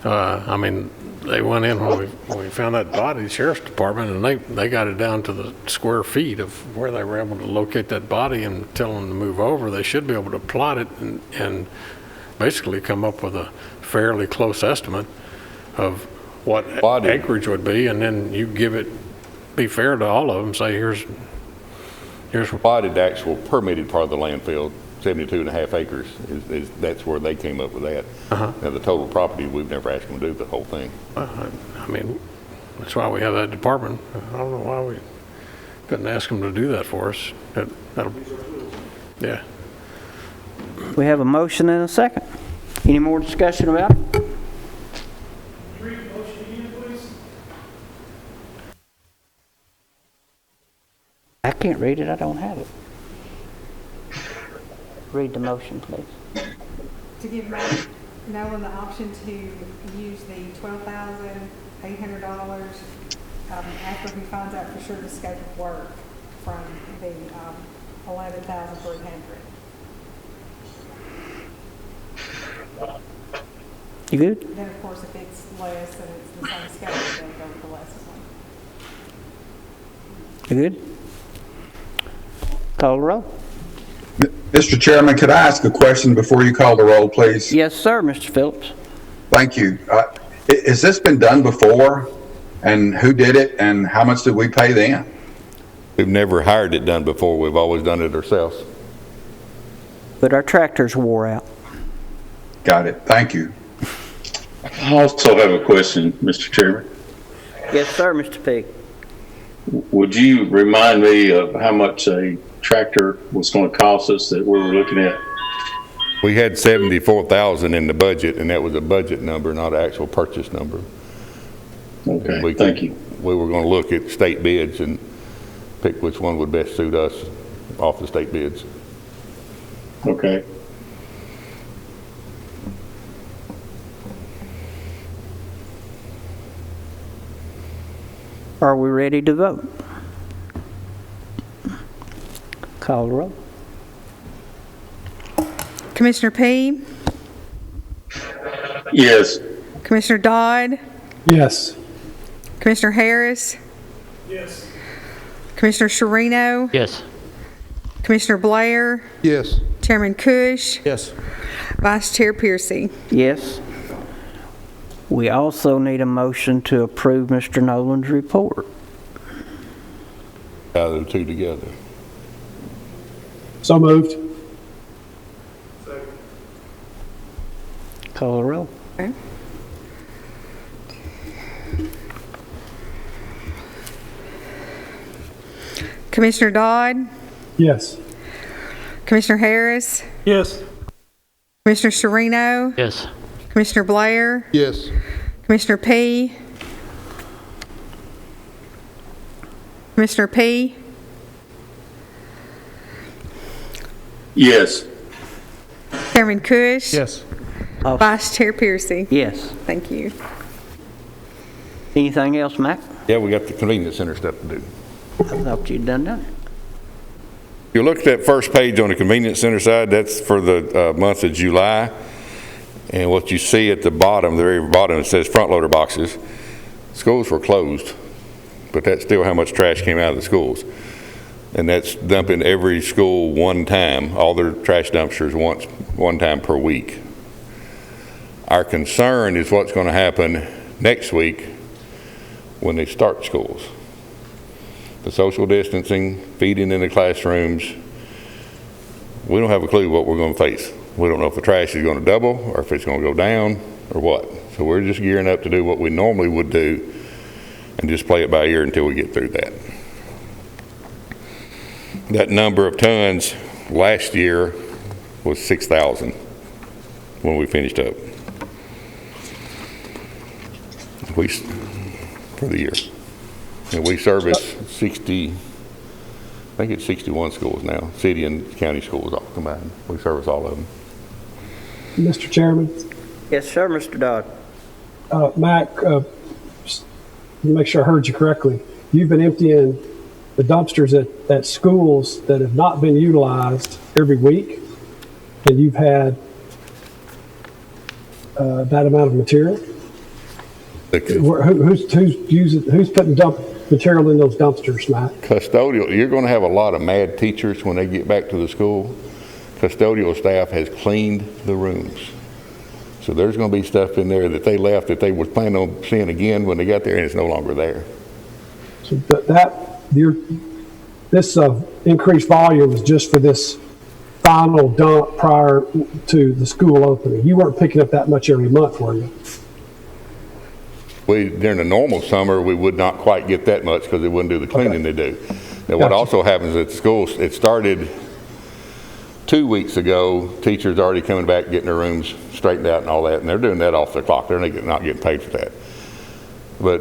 I mean, they went in when we found that body, the sheriff's department, and they got it down to the square feet of where they were able to locate that body and tell them to move over. They should be able to plot it and basically come up with a fairly close estimate of what acreage would be, and then you be fair to all of them, say here's Plotted actual permitted part of the landfill, 72.5 acres, that's where they came up with that. Now the total property, we've never asked them to do the whole thing. I mean, that's why we have that department. I don't know why we couldn't ask them to do that for us. Yeah. We have a motion and a second. Any more discussion about it? I can't read it. I don't have it. Read the motion, please. To give Matt the option to use the $12,000 $800 after he finds out for sure the scope of work from the $11,300. You good? Then, of course, if it's less and it's the same scope, then go with the less one. You good? Call the roll. Mr. Chairman, could I ask a question before you call the roll, please? Yes, sir, Mr. Phillips. Thank you. Has this been done before? And who did it? And how much did we pay them? We've never hired it done before. We've always done it ourselves. But our tractors wore out. Got it. Thank you. I also have a question, Mr. Chairman. Yes, sir, Mr. Pig. Would you remind me of how much a tractor was going to cost us that we were looking at? We had $74,000 in the budget, and that was a budget number, not an actual purchase number. Okay, thank you. We were going to look at state bids and pick which one would best suit us off the state bids. Okay. Are we ready to vote? Call the roll. Commissioner P? Yes. Commissioner Dodd? Yes. Commissioner Harris? Yes. Commissioner Sherino? Yes. Commissioner Blair? Yes. Chairman Cush? Yes. Vice Chair Piercy? Yes. We also need a motion to approve Mr. Nolan's report. Out of the two together. So moved. Call the roll. Okay. Commissioner Dodd? Yes. Commissioner Harris? Yes. Commissioner Sherino? Yes. Commissioner Blair? Yes. Commissioner P? Commissioner P? Yes. Chairman Cush? Yes. Vice Chair Piercy? Yes. Thank you. Anything else, Mac? Yeah, we got the convenience center stuff to do. I thought you'd done it. If you look at that first page on the convenience center side, that's for the month of July. And what you see at the bottom, the very bottom, it says front loader boxes. Schools were closed, but that's still how much trash came out of the schools. And that's dumping every school one time, all their trash dumpsters one time per week. Our concern is what's going to happen next week when they start schools. The social distancing, feeding in the classrooms, we don't have a clue what we're going to face. We don't know if the trash is going to double or if it's going to go down or what. So we're just gearing up to do what we normally would do and just play it by ear until we get through that. That number of tons last year was 6,000 when we finished up. For the year. And we service 60, I think it's 61 schools now, city and county schools all combined. We service all of them. Mr. Chairman? Yes, sir, Mr. Dodd. Mac, just to make sure I heard you correctly, you've been emptying the dumpsters at schools that have not been utilized every week, and you've had that amount of material? Who's putting dump material in those dumpsters, Matt? Custodial, you're going to have a lot of mad teachers when they get back to the school. Custodial staff has cleaned the rooms. So there's going to be stuff in there that they left that they were planning on seeing again when they got there, and it's no longer there. So this increased volume is just for this final dump prior to the school opening. You weren't picking up that much every month, were you? During the normal summer, we would not quite get that much because they wouldn't do the cleaning they do. Now, what also happens at schools, it started 2 weeks ago, teachers already coming back, getting their rooms straightened out and all that, and they're doing that off the clock. They're not getting paid for that. But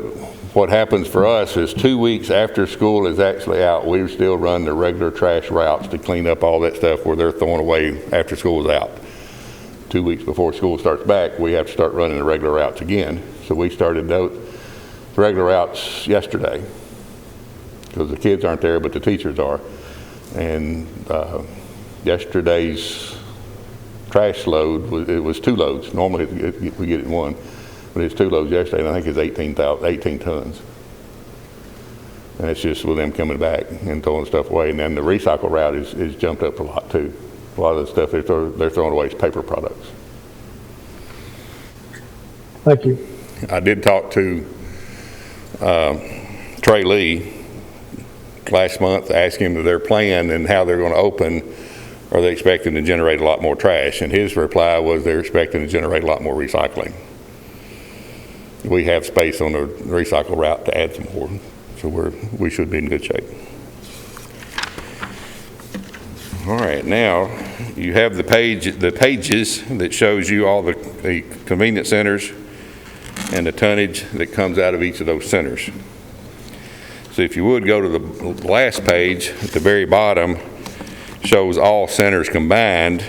what happens for us is 2 weeks after school is actually out, we still run the regular trash routes to clean up all that stuff where they're throwing away after school is out. 2 weeks before school starts back, we have to start running the regular routes again. So we started regular routes yesterday, because the kids aren't there, but the teachers are. And yesterday's trash load, it was 2 loads. Normally we get it in 1, but it's 2 loads yesterday, and I think it's 18 tons. And it's just with them coming back and throwing stuff away. And then the recycle route is jumped up a lot too. A lot of the stuff they're throwing away is paper products. Thank you. I did talk to Trey Lee last month, asking him their plan and how they're going to open. Are they expecting to generate a lot more trash? And his reply was they're expecting to generate a lot more recycling. We have space on the recycle route to add some more, so we should be in good shape. All right, now you have the pages that shows you all the convenience centers and the tonnage that comes out of each of those centers. So if you would go to the last page at the very bottom, shows all centers combined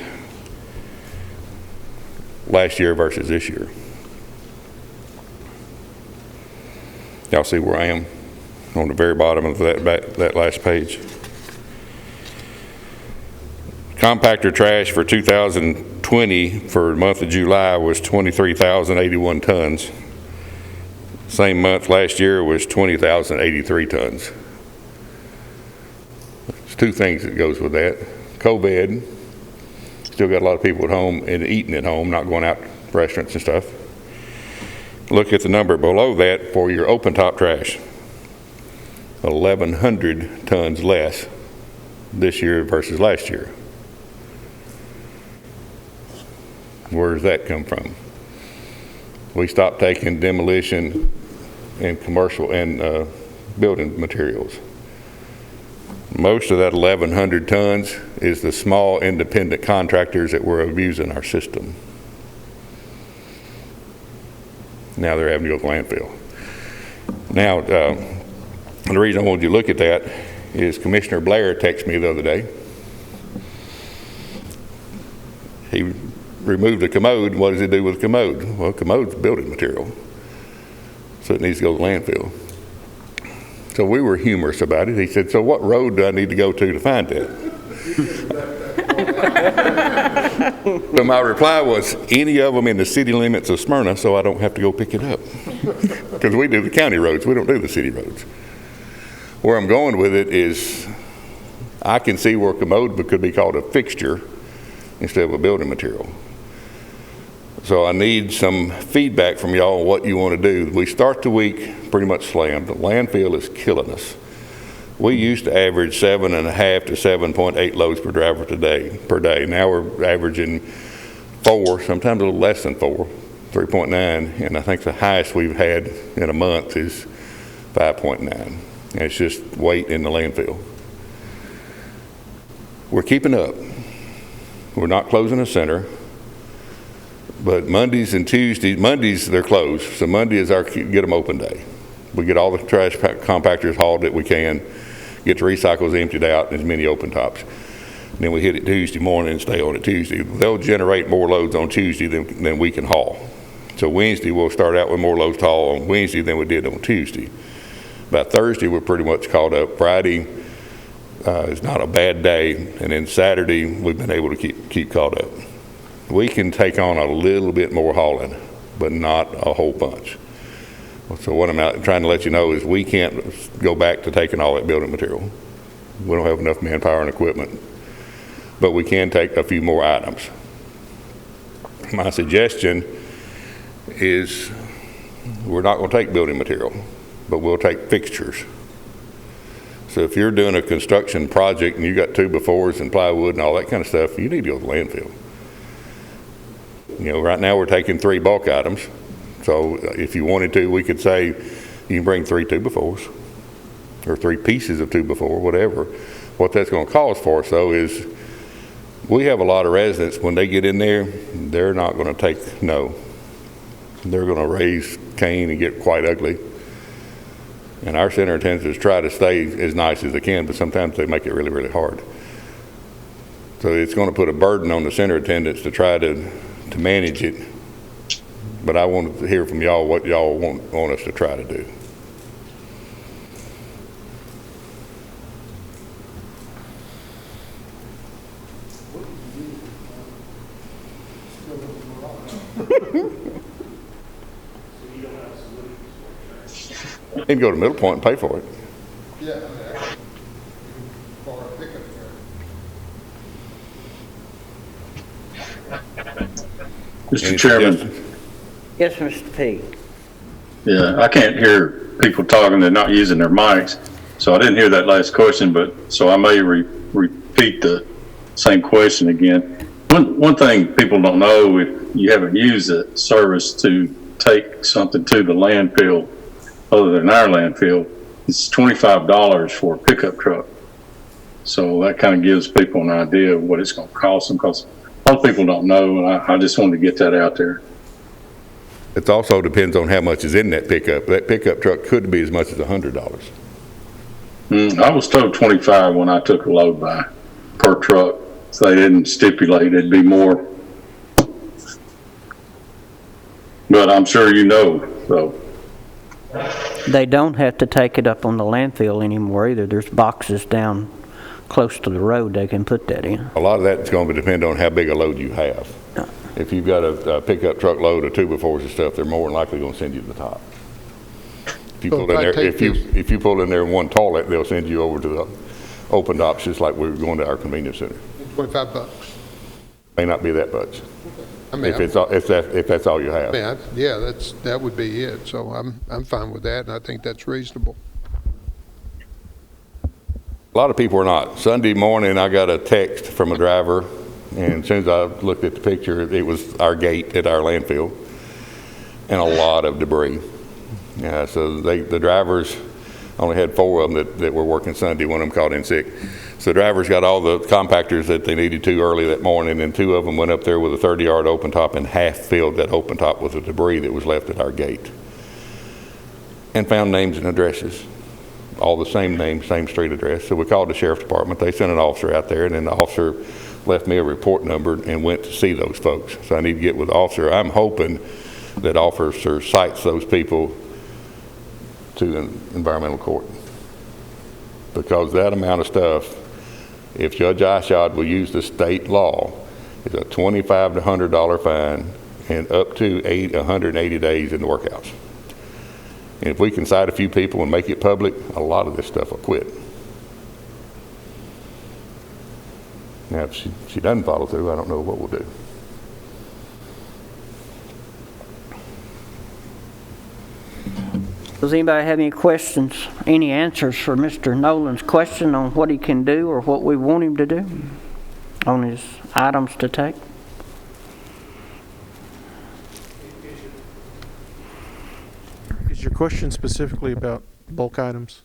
last year versus this year. Y'all see where I am on the very bottom of that last page. Compactor trash for 2020 for the month of July was 23,081 tons. Same month last year was 20,083 tons. There's 2 things that goes with that. COVID, still got a lot of people at home and eating at home, not going out to restaurants and stuff. Look at the number below that for your open top trash. 1,100 tons less this year versus last year. Where does that come from? We stopped taking demolition and commercial and building materials. Most of that 1,100 tons is the small independent contractors that were abusing our system. Now they're having to go to landfill. Now, the reason I wanted you to look at that is Commissioner Blair texted me the other day. He removed the commode. What does he do with the commode? Well, commode's building material, so it needs to go to landfill. So we were humorous about it. He said, so what road do I need to go to find that? So my reply was, any of them in the city limits of Smyrna, so I don't have to go pick it up. Because we do the county roads, we don't do the city roads. Where I'm going with it is, I can see where commode could be called a fixture instead of a building material. So I need some feedback from y'all on what you want to do. We start the week pretty much slammed. The landfill is killing us. We used to average 7.5 to 7.8 loads per driver per day. Now we're averaging 4, sometimes a little less than 4, 3.9, and I think the highest we've had in a month is 5.9. And it's just weight in the landfill. We're keeping up. We're not closing a center, but Mondays and Tuesdays, Mondays they're closed, so Monday is our get them open day. We get all the trash compactors hauled that we can, get the recycles emptied out, and as many open tops. And then we hit it Tuesday morning and stay on it Tuesday. They'll generate more loads on Tuesday than we can haul. So Wednesday we'll start out with more loads to haul on Wednesday than we did on Tuesday. By Thursday we're pretty much caught up. Friday is not a bad day, and then Saturday we've been able to keep caught up. We can take on a little bit more hauling, but not a whole bunch. So what I'm trying to let you know is we can't go back to taking all that building material. We don't have enough manpower and equipment, but we can take a few more items. My suggestion is we're not going to take building material, but we'll take fixtures. So if you're doing a construction project and you got 2x4s and plywood and all that kind of stuff, you need to go to the landfill. You know, right now we're taking 3 bulk items. So if you wanted to, we could say you can bring 3 2x4s or 3 pieces of 2x4, whatever. What that's going to cost for us, though, is we have a lot of residents, when they get in there, they're not going to take no. They're going to raise Cain and get quite ugly. And our center attendants try to stay as nice as they can, but sometimes they make it really, really hard. So it's going to put a burden on the center attendants to try to manage it. But I want to hear from y'all what y'all want us to try to do. You can go to Middle Point and pay for it. Yeah, for a pickup truck. Mr. Chairman, Yes, Mr. P. yeah, I can't hear people talking, they're not using their mics, so I didn't hear that last question, but, so I may repeat the same question again. One thing people don't know, if you haven't used the service to take something to the landfill, other than our landfill, it's $25 for a pickup truck. So that kind of gives people an idea of what it's going to cost them, because a lot of people don't know, and I just wanted to get that out there. It also depends on how much is in that pickup. That pickup truck could be as much as $100. I was told 25 when I took a load by per truck. So they didn't stipulate it'd be more. But I'm sure you know, so. They don't have to take it up on the landfill anymore either. There's boxes down close to the road they can put that in. A lot of that's going to depend on how big a load you have. If you've got a pickup truck load of 2x4s and stuff, they're more than likely going to send you to the top. If you pull in there, if you pull in there in one toilet, they'll send you over to the open docks, just like we were going to our convenience center. $25. May not be that much. I mean, if that's all you have. I mean, yeah, that would be it. So I'm fine with that, and I think that's reasonable. A lot of people are not. Sunday morning, I got a text from a driver, and as soon as I looked at the picture, it was our gate at our landfill, and a lot of debris. Yeah, so the drivers only had 4 of them that were working Sunday. One of them called in sick. So the drivers got all the compactors that they needed to early that morning, and 2 of them went up there with a 30-yard open top and half filled that open top with the debris that was left at our gate, and found names and addresses. All the same name, same street address. So we called the sheriff's department. They sent an officer out there, and then the officer left me a report number and went to see those folks. So I need to get with the officer. I'm hoping that officer cites those people to an environmental court, because that amount of stuff, if Judge Eyeshot will use the state law, is a $25 to $100 fine and up to 180 days in the workhouse. And if we can cite a few people and make it public, a lot of this stuff will quit. Now, if she doesn't follow through, I don't know what we'll do. Does anybody have any questions, any answers for Mr. Nolan's question on what he can do or what we want him to do on his items to take? Is your question specifically about bulk items?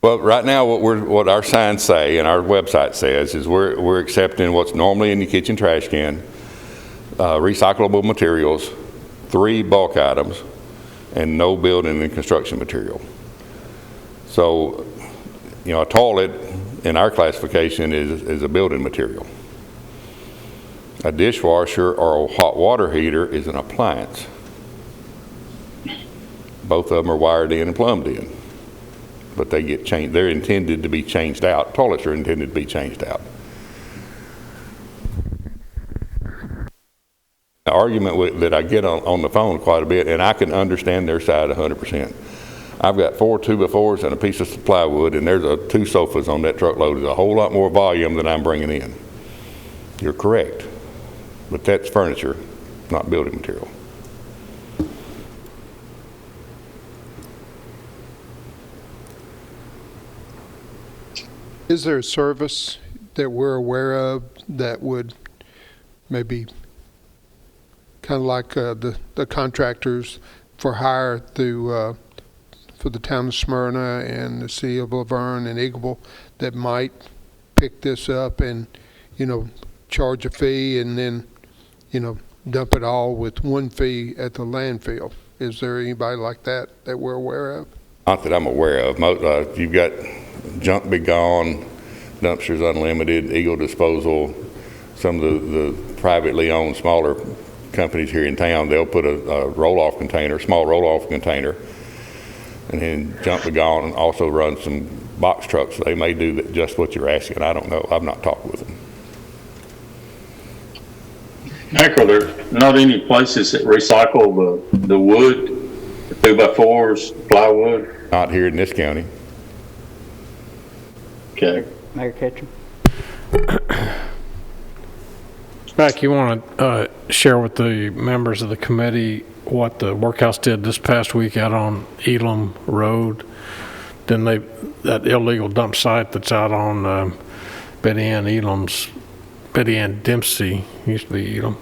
Well, right now, what our signs say and our website says is we're accepting what's normally in the kitchen trash can, recyclable materials, 3 bulk items, and no building and construction material. So, a toilet in our classification is a building material. A dishwasher or a hot water heater is an appliance. Both of them are wired in and plumbed in, but they get changed. They're intended to be changed out. Toilets are intended to be changed out. The argument that I get on the phone quite a bit, and I can understand their side 100%. I've got 4 2x4s and a piece of plywood, and there's 2 sofas on that truckload. There's a whole lot more volume than I'm bringing in. You're correct, but that's furniture, not building material. Is there a service that we're aware of that would maybe kind of like the contractors for hire through for the town of Smyrna and the city of Laverne and Eagleville that might pick this up and, charge a fee and then, dump it all with one fee at the landfill? Is there anybody like that we're aware of? Not that I'm aware of. You've got Junk Be Gone, Dumpsters Unlimited, Eagle Disposal, some of the privately owned smaller companies here in town. They'll put a roll-off container, small roll-off container, and then Junk Be Gone also runs some box trucks. They may do just what you're asking. I don't know. I've not talked with them. Mac, are there not any places that recycle the wood, the 2x4s, plywood? Not here in this county. Okay. Mayor Ketchum? Mac, you want to share with the members of the committee what the workhouse did this past week out on Elam Road? Then that illegal dump site that's out on Betty Ann Dempsey, used to be Elam's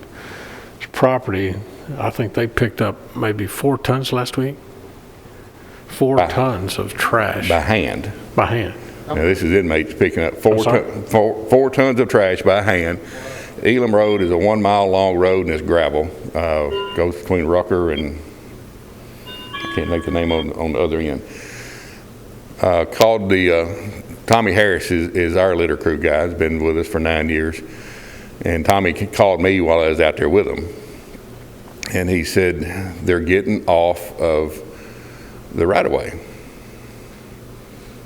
property. I think they picked up maybe 4 tons last week. 4 tons of trash. By hand. By hand. Now, this is inmates picking up 4 tons of trash by hand. Elam Road is a 1 mile long road and it's gravel. Goes between Rucker and, I can't make the name on the other end. Called the, Tommy Harris is our litter crew guy. He's been with us for 9 years. And Tommy called me while I was out there with him. And he said, they're getting off of the right of way.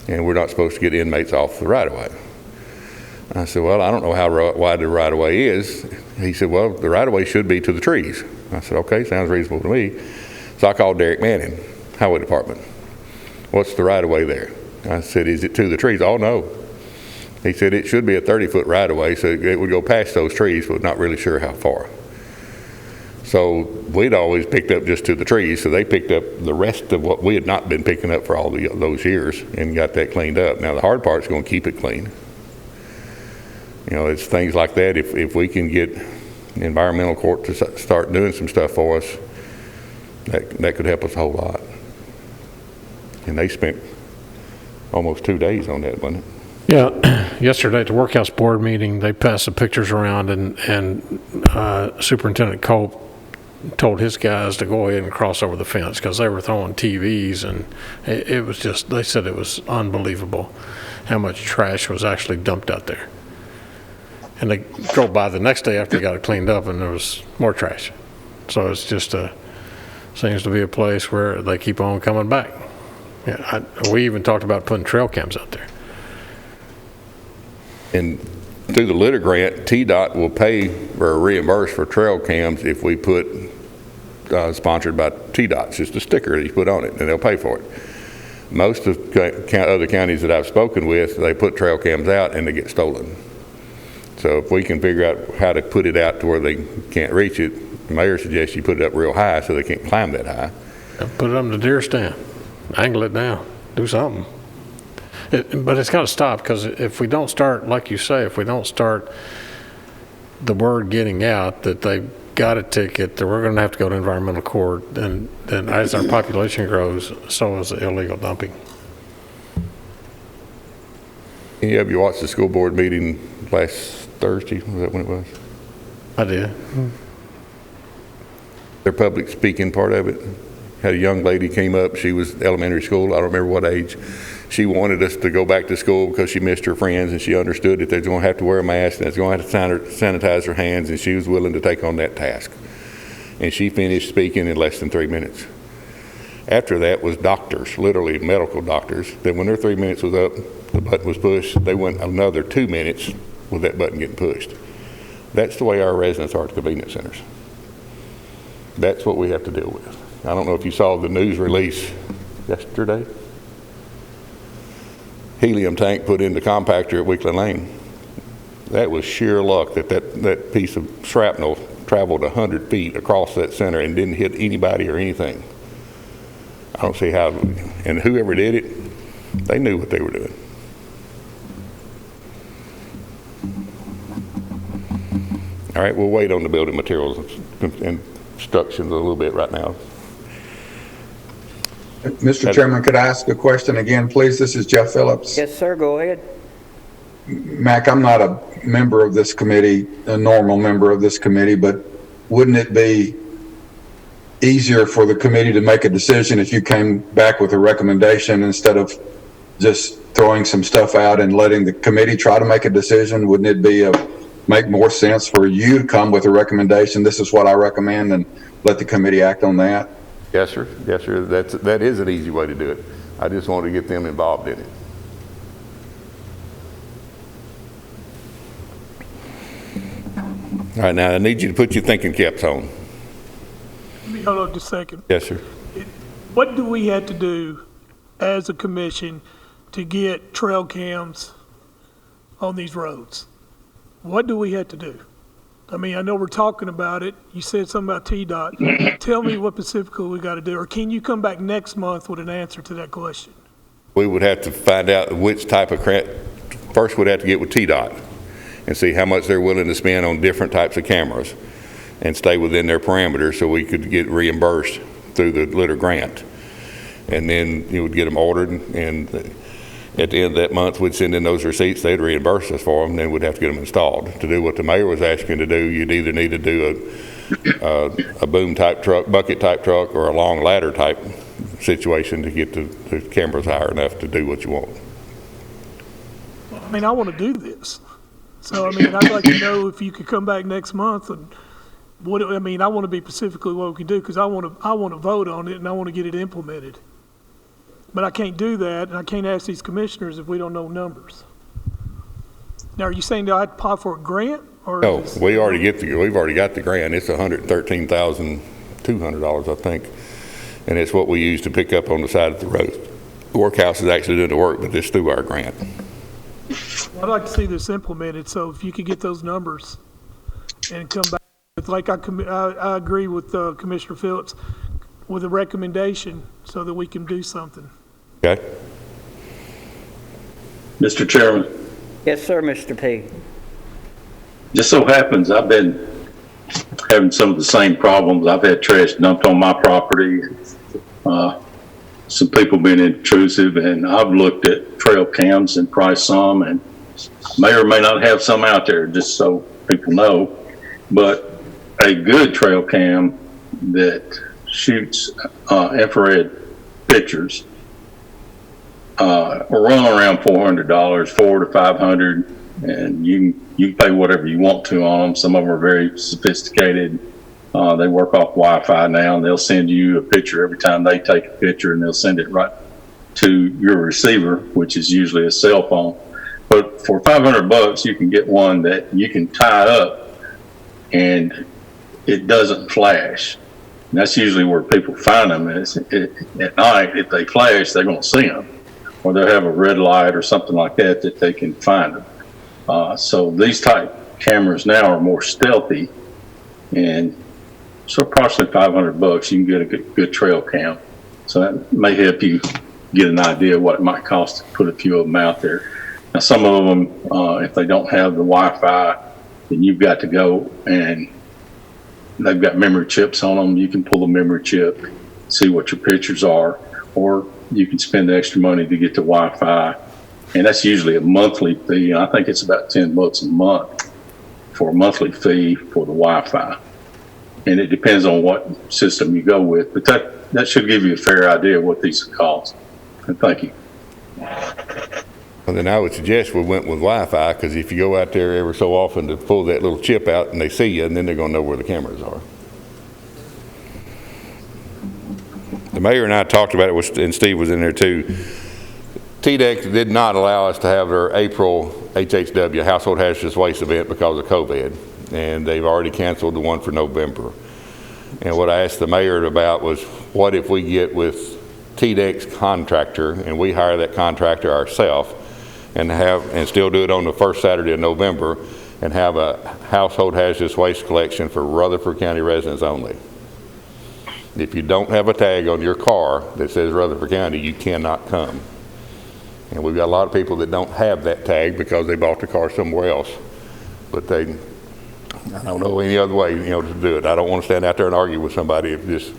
And we're not supposed to get inmates off the right of way. I said, well, I don't know how wide the right of way is. He said, well, the right of way should be to the trees. I said, okay, sounds reasonable to me. So I called Derek Manning, Highway Department. What's the right of way there? I said, is it to the trees? Oh, no. He said, it should be a 30-foot right of way, so it would go past those trees, but not really sure how far. So we'd always picked up just to the trees, so they picked up the rest of what we had not been picking up for all those years and got that cleaned up. Now the hard part is going to keep it clean. You know, it's things like that. If we can get the environmental court to start doing some stuff for us, that could help us a whole lot. And they spent almost 2 days on that, wasn't it? Yeah, yesterday at the workhouse board meeting, they passed the pictures around, and Superintendent Culp told his guys to go ahead and cross over the fence because they were throwing TVs, and it was just, they said it was unbelievable how much trash was actually dumped out there. And they drove by the next day after they got it cleaned up, and there was more trash. So it's just seems to be a place where they keep on coming back. Yeah, we even talked about putting trail cams out there. And through the litter grant, TDOT will pay or reimburse for trail cams if we put sponsored by TDOT. It's just a sticker that you put on it, and they'll pay for it. Most of other counties that I've spoken with, they put trail cams out and they get stolen. So if we can figure out how to put it out to where they can't reach it, the mayor suggests you put it up real high so they can't climb that high. Put it on the deer stand, angle it down, do something. But it's got to stop, because if we don't start, like you say, if we don't start the word getting out that they've got a ticket, that we're going to have to go to environmental court, then as our population grows, so is the illegal dumping. Any of you watched the school board meeting last Thursday? Was that when it was? I did. Their public speaking part of it. Had a young lady came up. She was elementary school. I don't remember what age. She wanted us to go back to school because she missed her friends, and she understood that they're going to have to wear a mask and they're going to have to sanitize their hands, and she was willing to take on that task. And she finished speaking in less than 3 minutes. After that was doctors, literally medical doctors, that when their 3 minutes was up, the button was pushed, they went another 2 minutes with that button getting pushed. That's the way our residents are at convenience centers. That's what we have to deal with. I don't know if you saw the news release yesterday. Helium tank put in the compactor at Weekland Lane. That was sheer luck that piece of shrapnel traveled 100 feet across that center and didn't hit anybody or anything. I don't see how, and whoever did it, they knew what they were doing. All right, we'll wait on the building materials and instructions a little bit right now. Mr. Chairman, could I ask a question again, please? This is Jeff Phillips. Yes, sir, go ahead. Mac, I'm not a member of this committee, a normal member of this committee, but wouldn't it be easier for the committee to make a decision if you came back with a recommendation instead of just throwing some stuff out and letting the committee try to make a decision? Wouldn't it make more sense for you to come with a recommendation? This is what I recommend, and let the committee act on that? Yes, sir. Yes, sir. That is an easy way to do it. I just want to get them involved in it. All right, now I need you to put your thinking caps on. Hold on just a second. Yes, sir. What do we have to do as a commission to get trail cams on these roads? What do we have to do? I mean, I know we're talking about it. You said something about TDOT. Tell me what specifically we got to do, or can you come back next month with an answer to that question? We would have to find out which type of first we'd have to get with TDOT and see how much they're willing to spend on different types of cameras and stay within their parameters so we could get reimbursed through the litter grant. And then you would get them ordered, and at the end of that month, we'd send in those receipts. They'd reimburse us for them, and then we'd have to get them installed. To do what the mayor was asking to do, you'd either need to do a boom type truck, bucket type truck, or a long ladder type situation to get the cameras high enough to do what you want. I mean, I want to do this. So, I mean, I'd like to know if you could come back next month and what, I mean, I want to be specifically what we can do, because I want to vote on it and I want to get it implemented. But I can't do that, and I can't ask these commissioners if we don't know numbers. Now, are you saying that I have to apply for a grant? Or No, we've already got the grant. It's $113,200, I think. And it's what we use to pick up on the side of the road. The workhouse is actually doing the work, but it's through our grant. I'd like to see this implemented, so if you could get those numbers and come back with, like I agree with Commissioner Phillips, with a recommendation so that we can do something. Okay. Mr. Chairman, Yes, sir, Mr. P. just so happens I've been having some of the same problems. I've had trash dumped on my property, some people being intrusive, and I've looked at trail cams and priced some, and may or may not have some out there, just so people know. But a good trail cam that shoots infrared pictures will run around $400, $400 to $500, and you can pay whatever you want to on them. Some of them are very sophisticated. They work off Wi-Fi now, and they'll send you a picture every time they take a picture, and they'll send it right to your receiver, which is usually a cell phone. But for $500, you can get one that you can tie up, and it doesn't flash. And that's usually where people find them. Is at night, if they flash, they're going to see them, or they'll have a red light or something like that that they can find them. So these type cameras now are more stealthy, and so approximately $500, you can get a good trail cam. So that may help you get an idea of what it might cost to put a few of them out there. Now, some of them, if they don't have the Wi-Fi, then you've got to go, and they've got memory chips on them. You can pull the memory chip, see what your pictures are, or you can spend the extra money to get the Wi-Fi. And that's usually a monthly fee. I think it's about $10 a month for a monthly fee for the Wi-Fi. And it depends on what system you go with. But that should give you a fair idea of what these cost. And thank you. Well, then I would suggest we went with Wi-Fi, because if you go out there every so often to pull that little chip out and they see you, and then they're going to know where the cameras are. The mayor and I talked about it, and Steve was in there too. TDEC did not allow us to have their April HHW, Household Hazardous Waste event, because of COVID. And they've already canceled the one for November. And what I asked the mayor about was, what if we get with TDEC's contractor and we hire that contractor ourselves and still do it on the first Saturday of November and have a household hazardous waste collection for Rutherford County residents only. If you don't have a tag on your car that says Rutherford County, you cannot come. And we've got a lot of people that don't have that tag because they bought the car somewhere else. But I don't know any other way, to do it. I don't want to stand out there and argue with somebody. Just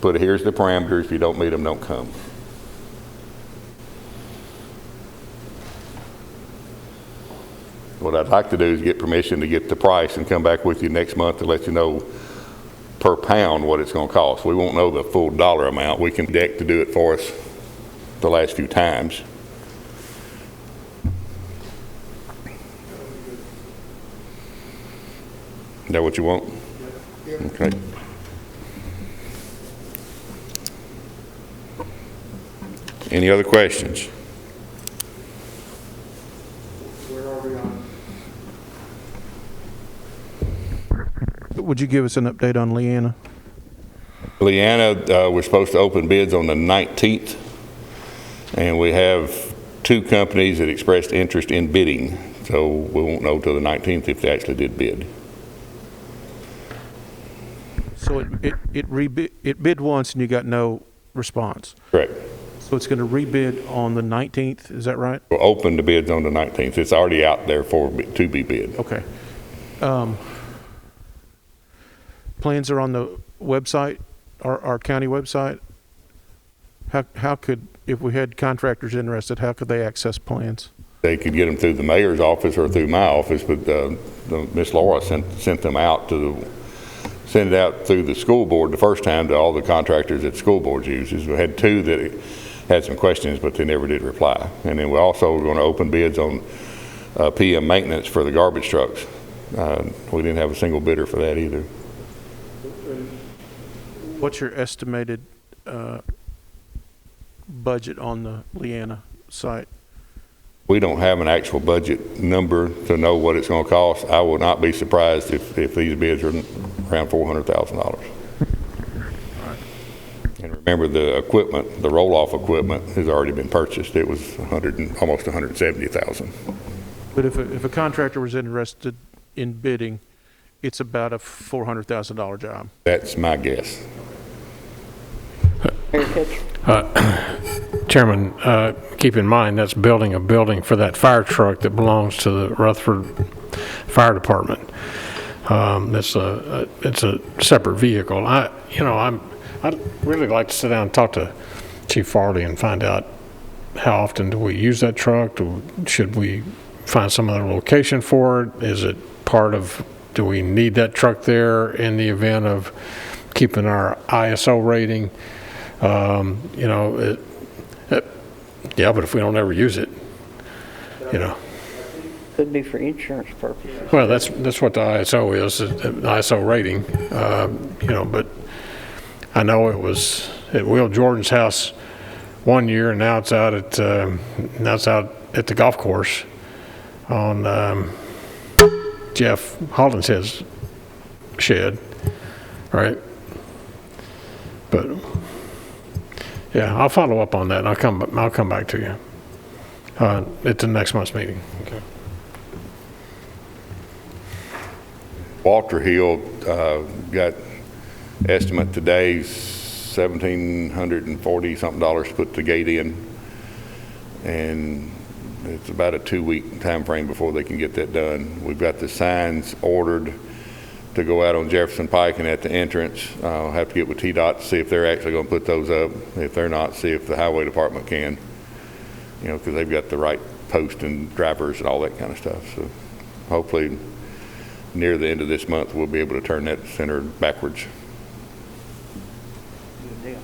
put, here's the parameters. If you don't meet them, don't come. What I'd like to do is get permission to get the price and come back with you next month to let you know per pound what it's going to cost. We won't know the full dollar amount. We can deck to do it for us the last few times. Is that what you want? Okay. Any other questions? Where are we on? would you give us an update on Leanna? Leanna, we're supposed to open bids on the 19th, and we have 2 companies that expressed interest in bidding, so we won't know till the 19th if they actually did bid. So it bid once and you got no response? Correct. So it's going to rebid on the 19th, is that right? We'll open the bids on the 19th. It's already out there to be bid. Okay. Plans are on the website, our county website. How could, if we had contractors interested, how could they access plans? They could get them through the mayor's office or through my office, but Miss Laura sent them out send it out through the school board the first time to all the contractors that school board uses. We had 2 that had some questions, but they never did reply. And then we also were going to open bids on PM maintenance for the garbage trucks. We didn't have a single bidder for that either. What's your estimated budget on the Leanna site? We don't have an actual budget number to know what it's going to cost. I would not be surprised if these bids are around $400,000. And remember, the equipment, the roll-off equipment, has already been purchased. It was almost $170,000. But if a contractor was interested in bidding, it's about a $400,000 job. That's my guess. Chairman, keep in mind that's building a building for that fire truck that belongs to the Rutherford Fire Department. It's a separate vehicle. I'd really like to sit down and talk to Chief Farley and find out how often do we use that truck? Should we find some other location for it? Is it part of? Do we need that truck there in the event of keeping our ISO rating? Yeah, but if we don't ever use it, Could be for insurance purposes. Well, that's what the ISO is, the ISO rating, but I know it was at Will Jordan's house one year, and now it's out at the golf course on Jeff Hollinshead's shed, right? But yeah, I'll follow up on that, and I'll come back to you at the next month's meeting. Okay. Walter Hill got estimate today $1,740 something to put the gate in, and it's about a 2-week time frame before they can get that done. We've got the signs ordered to go out on Jefferson Pike and at the entrance. I'll have to get with TDOT to see if they're actually going to put those up. If they're not, see if the highway department can, because they've got the right post and drivers and all that kind of stuff. So hopefully near the end of this month, we'll be able to turn that center backwards. Good deal.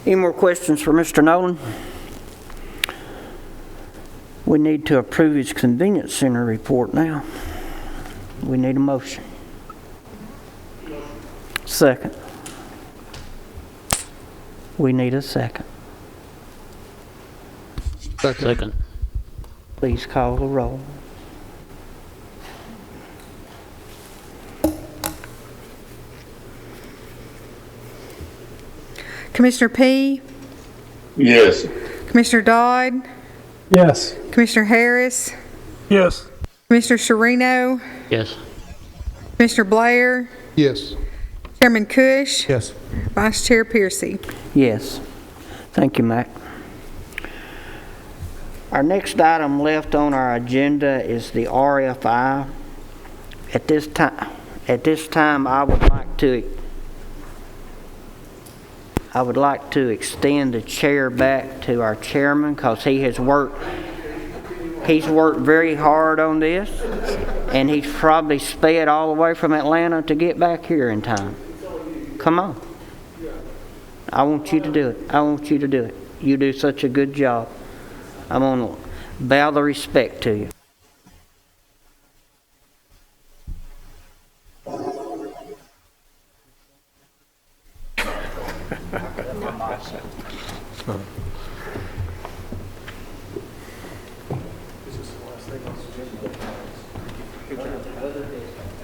Any more questions for Mr. Nolan? We need to approve his convenience center report now. We need a motion. Second. We need a second. Second. Please call the roll. Commissioner P? Yes. Commissioner Dodd? Yes. Commissioner Harris? Yes. Commissioner Sherino? Yes. Commissioner Blair? Yes. Chairman Cush? Yes. Vice Chair Piercy? Yes. Thank you, Mac. Our next item left on our agenda is the RFI. At this time, I would like to extend the chair back to our chairman, because he's worked very hard on this, and he's probably sped all the way from Atlanta to get back here in time. Come on. I want you to do it. I want you to do it. You do such a good job. I'm going to bow the respect to you.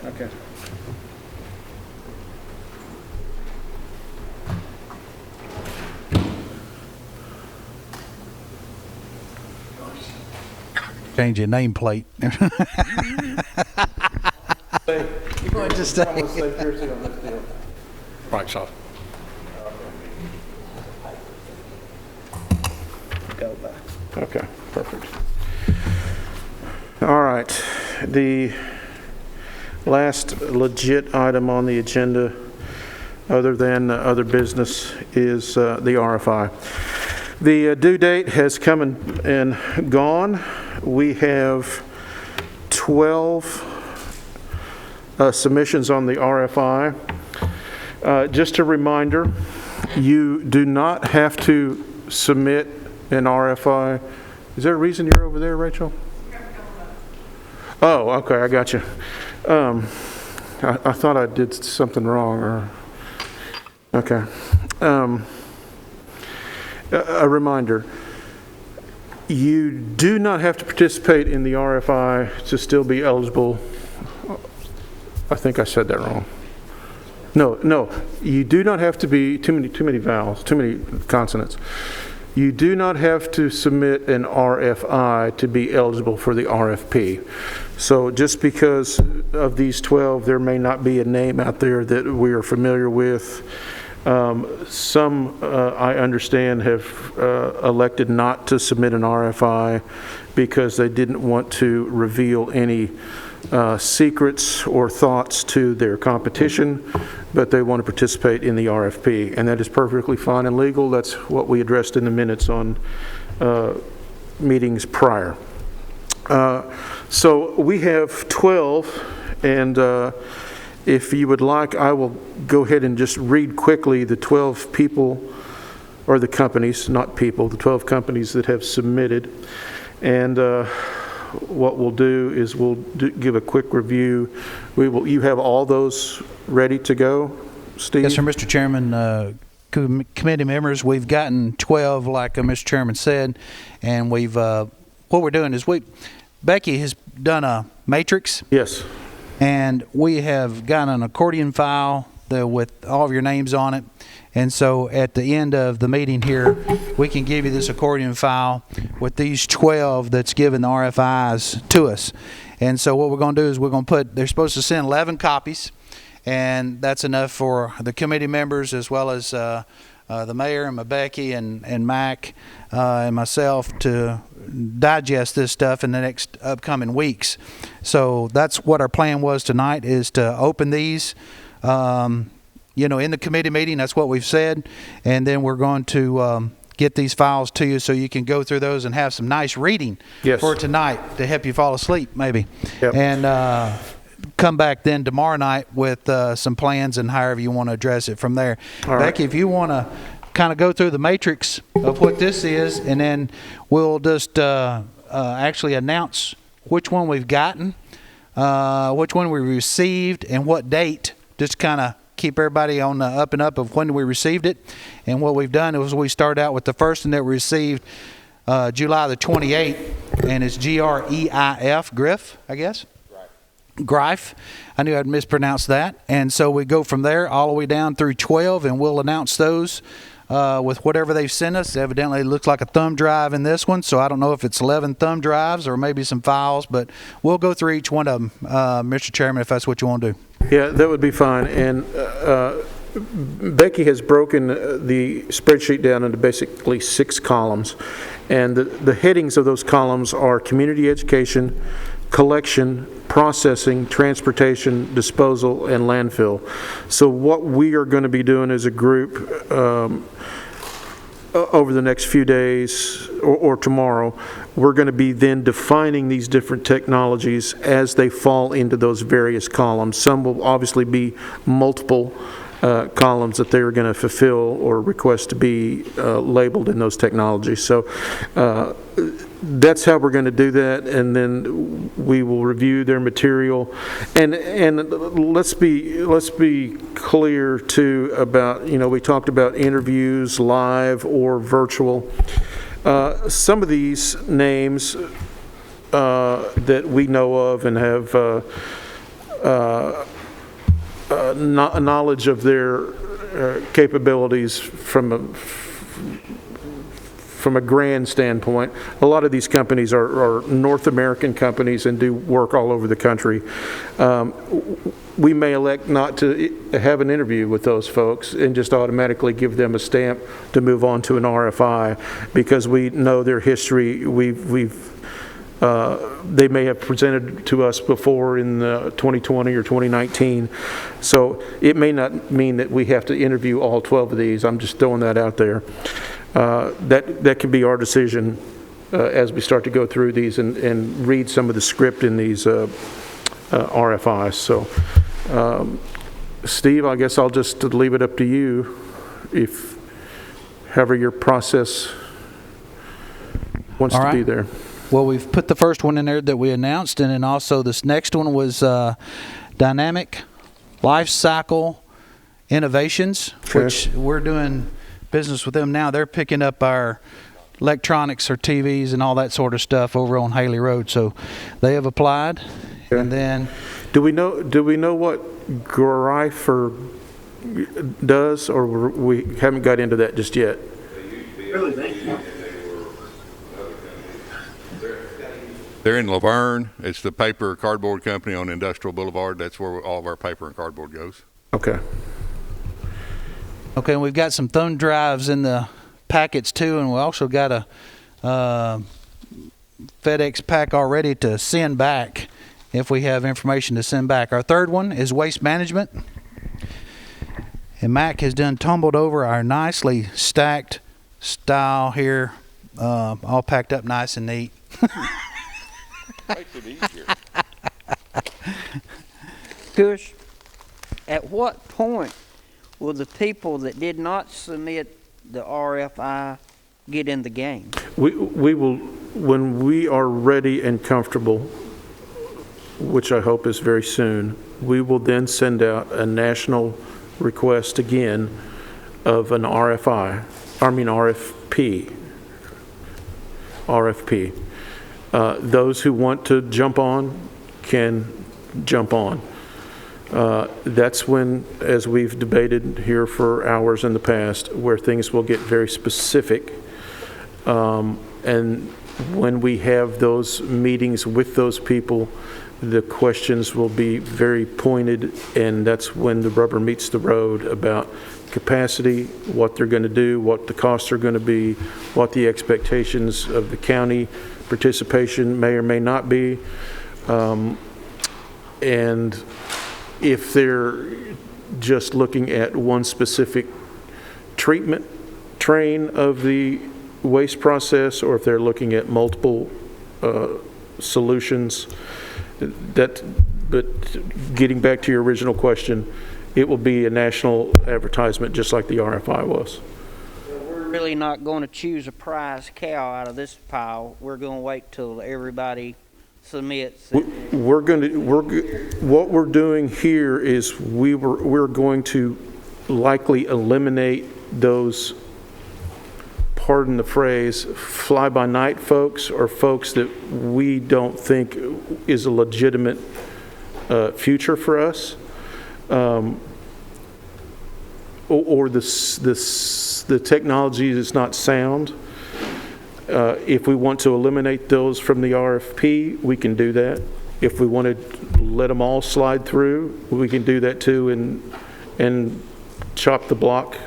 Okay. Change your nameplate. You want to stay? Mike's off. Okay, perfect. All right. The last legit item on the agenda, other than other business, is the RFI. The due date has come and gone. We have 12 submissions on the RFI. Just a reminder, you do not have to submit an RFI. Is there a reason you're over there, Rachel? Oh, okay, I got you. I thought I did something wrong, or okay. A reminder, you do not have to participate in the RFI to still be eligible. I think I said that wrong. No, you do not have to be, too many vowels, too many consonants. You do not have to submit an RFI to be eligible for the RFP. So just because of these 12, there may not be a name out there that we are familiar with. Some, I understand, have elected not to submit an RFI because they didn't want to reveal any secrets or thoughts to their competition, but they want to participate in the RFP, and that is perfectly fine and legal. That's what we addressed in the minutes on meetings prior. So we have 12, and if you would like, I will go ahead and just read quickly the 12 people, or the companies, not people, the 12 companies that have submitted. And what we'll do is we'll give a quick review. You have all those ready to go, Steve? Yes, sir, Mr. Chairman. Committee members, we've gotten 12, like Mr. Chairman said, and we've what we're doing is Becky has done a matrix. Yes. And we have got an accordion file with all of your names on it. And so at the end of the meeting here, we can give you this accordion file with these 12 that's given the RFIs to us. And so what we're going to do is we're going to they're supposed to send 11 copies, and that's enough for the committee members as well as the mayor and Becky and Mac and myself to digest this stuff in the next upcoming weeks. So that's what our plan was tonight, is to open these in the committee meeting. That's what we've said, and then we're going to get these files to you so you can go through those and have some nice reading for tonight to help you fall asleep maybe. Yep. And come back then tomorrow night with some plans and however you want to address it from there. All Becky, right. if you want to kind of go through the matrix of what this is, and then we'll just actually announce which one we've gotten, which one we received, and what date, just kind of keep everybody on the up and up of when we received it. And what we've done is we started out with the first one that we received July the 28th, and it's GREIF, Griff, I guess? Greif. I knew I'd mispronounced that. And so we go from there all the way down through 12, and we'll announce those with whatever they've sent us. Evidently, it looks like a thumb drive in this one, so I don't know if it's 11 thumb drives or maybe some files, but we'll go through each one of them, Mr. Chairman, if that's what you want to do. Yeah, that would be fine. And Becky has broken the spreadsheet down into basically 6 columns. And the headings of those columns are community education, collection, processing, transportation, disposal, and landfill. So what we are going to be doing as a group over the next few days or tomorrow, we're going to be then defining these different technologies as they fall into those various columns. Some will obviously be multiple columns that they're going to fulfill or request to be labeled in those technologies. So that's how we're going to do that, and then we will review their material. And let's be clear too about, we talked about interviews, live or virtual. Some of these names that we know of and have knowledge of their capabilities from a grand standpoint, a lot of these companies are North American companies and do work all over the country. We may elect not to have an interview with those folks and just automatically give them a stamp to move on to an RFI because we know their history. They may have presented to us before in 2020 or 2019. So it may not mean that we have to interview all 12 of these. I'm just throwing that out there. That could be our decision as we start to go through these and read some of the script in these RFIs. So, Steve, I guess I'll just leave it up to you if however your process wants to be there. Well, we've put the first one in there that we announced, and then also this next one was Dynamic Life Cycle Innovations, which we're doing business with them now. They're picking up our electronics or TVs and all that sort of stuff over on Haley Road. So they have applied. Okay. And then do we know what Greifer does, or we haven't got into that just yet? They're in Laverne. It's the paper cardboard company on Industrial Boulevard. That's where all of our paper and cardboard goes. Okay. Okay, and we've got some thumb drives in the packets too, and we also got a FedEx pack already to send back if we have information to send back. Our third one is Waste Management. And Mac has done tumbled over our nicely stacked style here, all packed up nice and neat. Makes it easier. Kush, at what point will the people that did not submit the RFI get in the game? We will, when we are ready and comfortable, which I hope is very soon, we will then send out a national request again of an RFP. Those who want to jump on can jump on. That's when, as we've debated here for hours in the past, where things will get very specific. And when we have those meetings with those people, the questions will be very pointed, and that's when the rubber meets the road about capacity, what they're going to do, what the costs are going to be, what the expectations of the county participation may or may not be. And if they're just looking at one specific treatment train of the waste process, or if they're looking at multiple solutions, but getting back to your original question, it will be a national advertisement just like the RFI was. We're really not going to choose a prize cow out of this pile. We're going to wait till everybody submits. What we're doing here is we're going to likely eliminate those, pardon the phrase, fly-by-night folks, or folks that we don't think is a legitimate future for us, or the technology is not sound. If we want to eliminate those from the RFP, we can do that. If we want to let them all slide through, we can do that too, and chop the block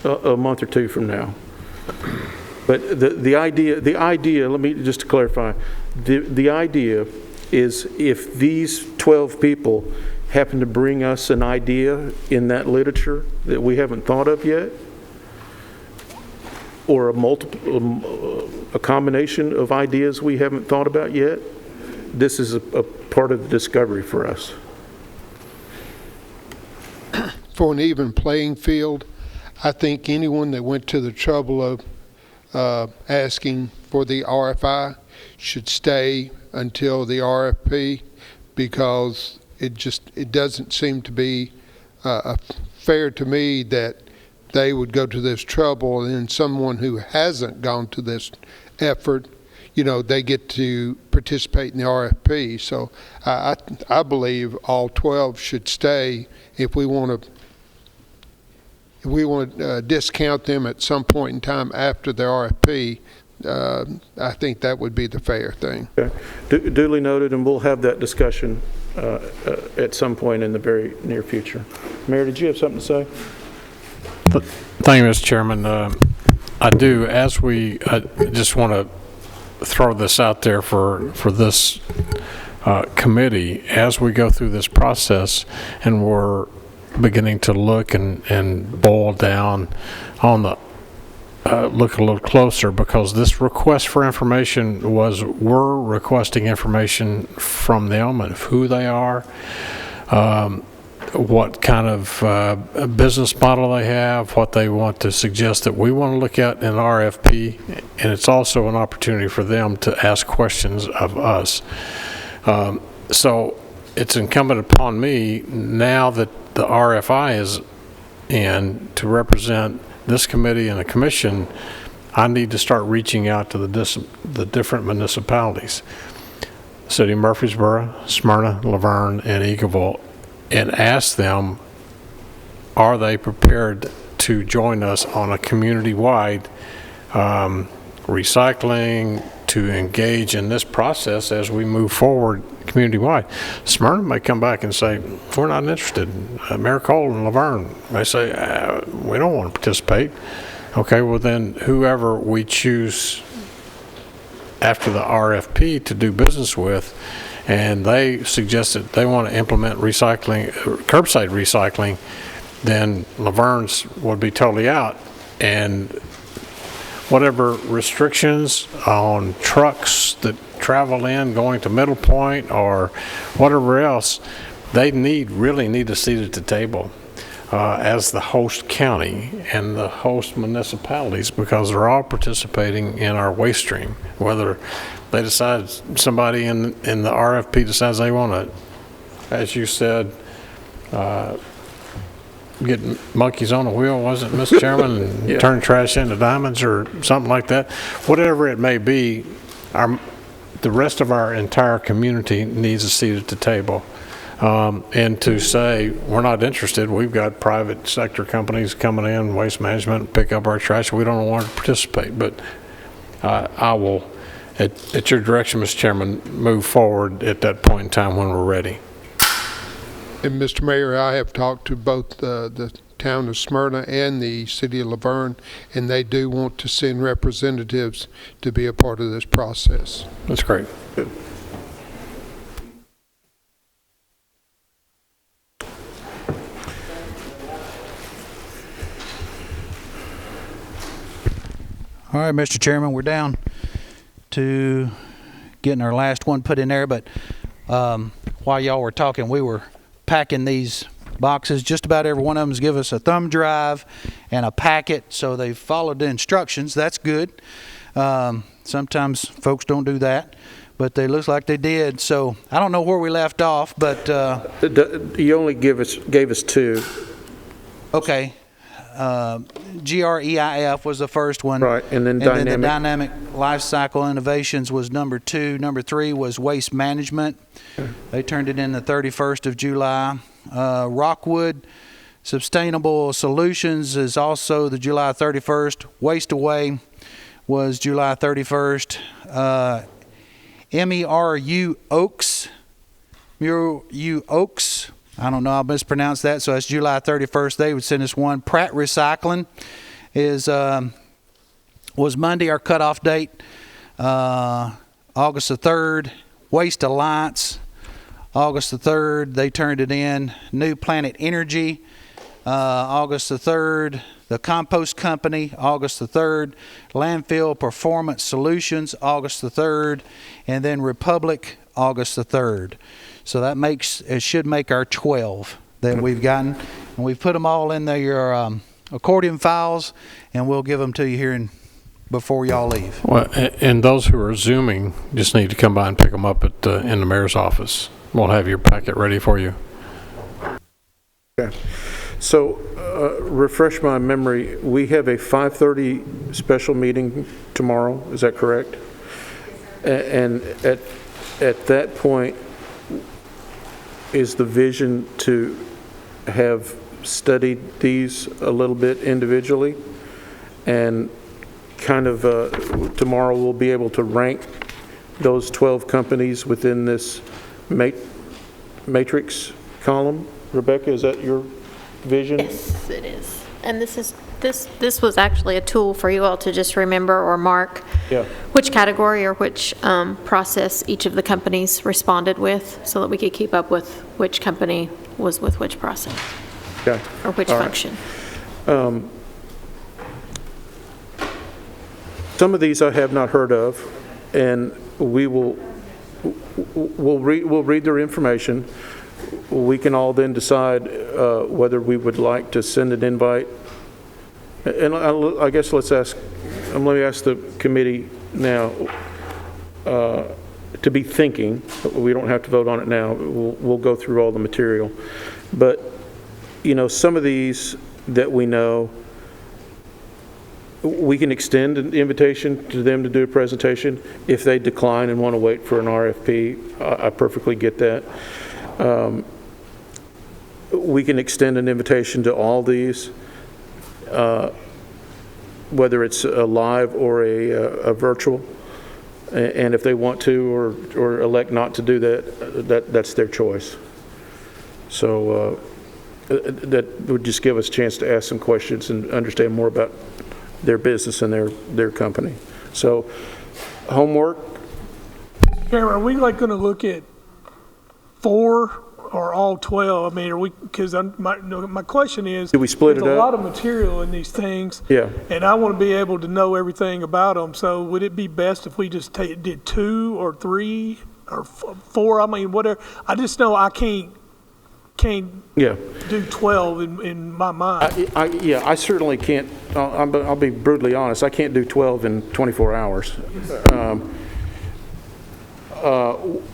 a month or two from now. But the idea, let me just to clarify, the idea is if these 12 people happen to bring us an idea in that literature that we haven't thought of yet, or a combination of ideas we haven't thought about yet, this is a part of the discovery for us. For an even playing field, I think anyone that went to the trouble of asking for the RFI should stay until the RFP, because it doesn't seem to be fair to me that they would go to this trouble, and then someone who hasn't gone to this effort, they get to participate in the RFP. So I believe all 12 should stay if we want if we want to discount them at some point in time after the RFP, I think that would be the fair thing. Okay. Duly noted, and we'll have that discussion at some point in the very near future. Mayor, did you have something to say? Thank you, Mr. Chairman. I do. I just want to throw this out there for this committee as we go through this process, and we're beginning to look and boil down on the look a little closer, because this request for information we're requesting information from them and who they are, what kind of business model they have, what they want to suggest that we want to look at in RFP, and it's also an opportunity for them to ask questions of us. So it's incumbent upon me, now that the RFI is in, to represent this committee and the commission. I need to start reaching out to the different municipalities, City of Murfreesboro, Smyrna, Laverne, and Eagleville, and ask them, are they prepared to join us on a community-wide recycling, to engage in this process as we move forward community-wide. Smyrna may come back and say, we're not interested. Mayor Cole and Laverne may say, we don't want to participate. Okay, well then whoever we choose after the RFP to do business with, and they suggest that they want to implement recycling, curbside recycling, then Laverne's would be totally out, and whatever restrictions on trucks that travel in going to Middle Point or whatever else, they really need a seat at the table as the host county and the host municipalities, because they're all participating in our waste stream. Whether they decide, somebody in the RFP decides they want to, as you said, get monkeys on a wheel, wasn't it, Mr. Chairman, and yeah, turn trash into diamonds or something like that. Whatever it may be, the rest of our entire community needs a seat at the table. And to say, we're not interested, we've got private sector companies coming in, waste management, pick up our trash, we don't want to participate. But I will, at your direction, Mr. Chairman, move forward at that point in time when we're ready. And Mr. Mayor, I have talked to both the town of Smyrna and the city of Laverne, and they do want to send representatives to be a part of this process. That's great. Good. All right, Mr. Chairman, we're down to getting our last one put in there, but while y'all were talking, we were packing these boxes. Just about every one of them has given us a thumb drive and a packet, so they followed the instructions. That's good. Sometimes folks don't do that, but they looks like they did. So I don't know where we left off, but you only gave us two. Okay. GREIF was the first one. Right, and then the Dynamic Life Cycle Innovations was number 2. Number 3 was Waste Management. Okay. They turned it in the 31st of July. Rockwood Sustainable Solutions is also the July 31st. Waste Away was July 31st. MERU Oaks. I don't know, I'll mispronounce that, so that's July 31st. They would send us one. Pratt Recycling was Monday, our cutoff date, August the 3rd. Waste Alliance, August the 3rd, they turned it in. New Planet Energy, August the 3rd. The Compost Company, August the 3rd. Landfill Performance Solutions, August the 3rd. And then Republic, August the 3rd. So it should make our 12 that we've gotten. And we've put them all in your accordion files, and we'll give them to you here before y'all leave. Well, and those who are Zooming just need to come by and pick them up in the mayor's office. We'll have your packet ready for you. Okay. So refresh my memory. We have a 5:30 special meeting tomorrow. Is that correct? And at that point, is the vision to have studied these a little bit individually, and kind of tomorrow we'll be able to rank those 12 companies within this matrix column. Rebecca, is that your vision? Yes, it is. And this was actually a tool for you all to just remember or mark which category or which process each of the companies responded with, so that we could keep up with which company was with which process or which function. Some of these I have not heard of, and we'll read their information. We can all then decide whether we would like to send an invite. And I guess let me ask the committee now to be thinking. We don't have to vote on it now. We'll go through all the material. But, some of these that we know, we can extend an invitation to them to do a presentation. If they decline and want to wait for an RFP, I perfectly get that. We can extend an invitation to all these, whether it's a live or a virtual. And if they want to or elect not to do that, that's their choice. So that would just give us a chance to ask some questions and understand more about their business and their company. So, homework. Karen, are we going to look at 4 or all 12? I mean, are we? Because my question is, do we split it up? There's a lot of material in these things. Yeah. And I want to be able to know everything about them. So, would it be best if we just did 2 or 3 or 4? I mean, whatever. I just know I can't do 12 in my mind. I certainly can't. I'll be brutally honest. I can't do 12 in 24 hours.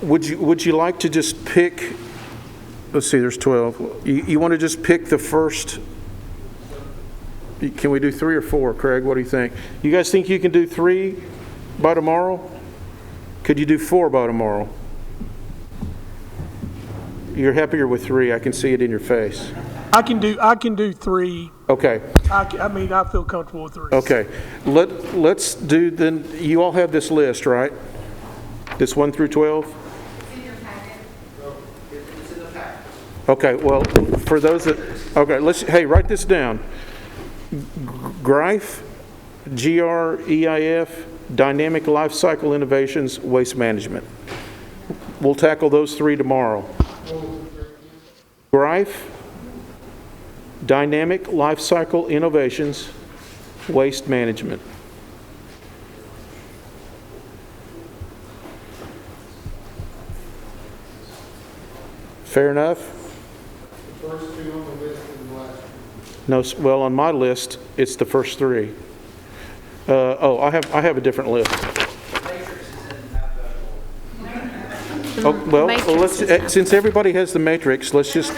Would you like to just pick? Let's see. There's 12. You want to just pick the first? Can we do 3 or 4, Craig? What do you think? You guys think you can do 3 by tomorrow? Could you do 4 by tomorrow? You're happier with 3. I can see it in your face. I can do 3. Okay. I mean, I feel comfortable with 3. Okay. Let's do then. You all have this list, right? This 1 through 12. It's in your packet. It's in the packet. Okay. Well, for those that hey, write this down. GRIF, GREIF, Dynamic Life Cycle Innovations, Waste Management. We'll tackle those 3 tomorrow. GRIF, Dynamic Life Cycle Innovations, Waste Management. Fair enough? The first 2 on the list and the last 1. No, well, on my list, it's the first 3. I have a different list. Oh, well, since everybody has the matrix, let's just.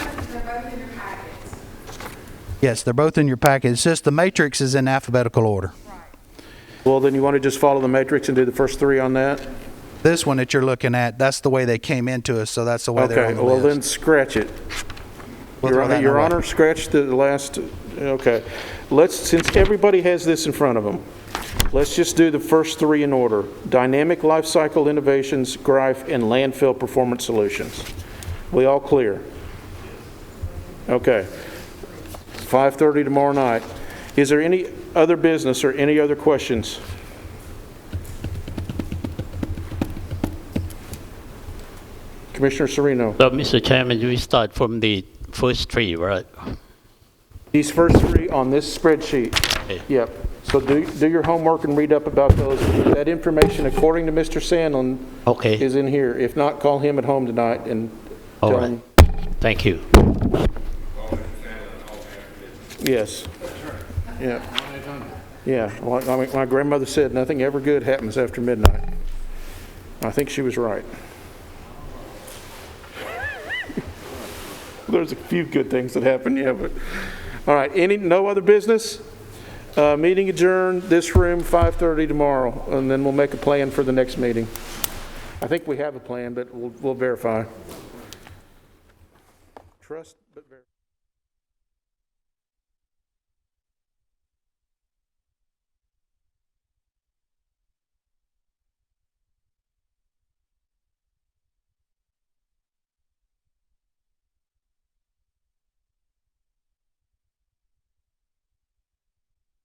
Yes, they're both in your packet. It's just the matrix is in alphabetical order. Well, then you want to just follow the matrix and do the first 3 on that? This one that you're looking at, that's the way they came into us, so that's the way they're on the list. Okay, well then scratch it. Your Honor, scratch the last. Okay, since everybody has this in front of them, let's just do the first 3 in order. Dynamic Life Cycle Innovations, GRIF, and Landfill Performance Solutions. We all clear? Okay. 5:30 tomorrow night. Is there any other business or any other questions? Commissioner Serino. So, Mr. Chairman, we start from the first 3, right? These first 3 on this spreadsheet. Okay. Yep. So do your homework and read up about those. That information, according to Mr. Sandlin, is in here. If not, call him at home tonight and tell him. Thank you. Yes. Yeah. Yeah. Well, I mean, my grandmother said nothing ever good happens after midnight. I think she was right. There's a few good things that happen, yeah, but all right. No other business? Meeting adjourned. This room, 5:30 tomorrow, and then we'll make a plan for the next meeting. I think we have a plan, but we'll verify. Trust, but verify.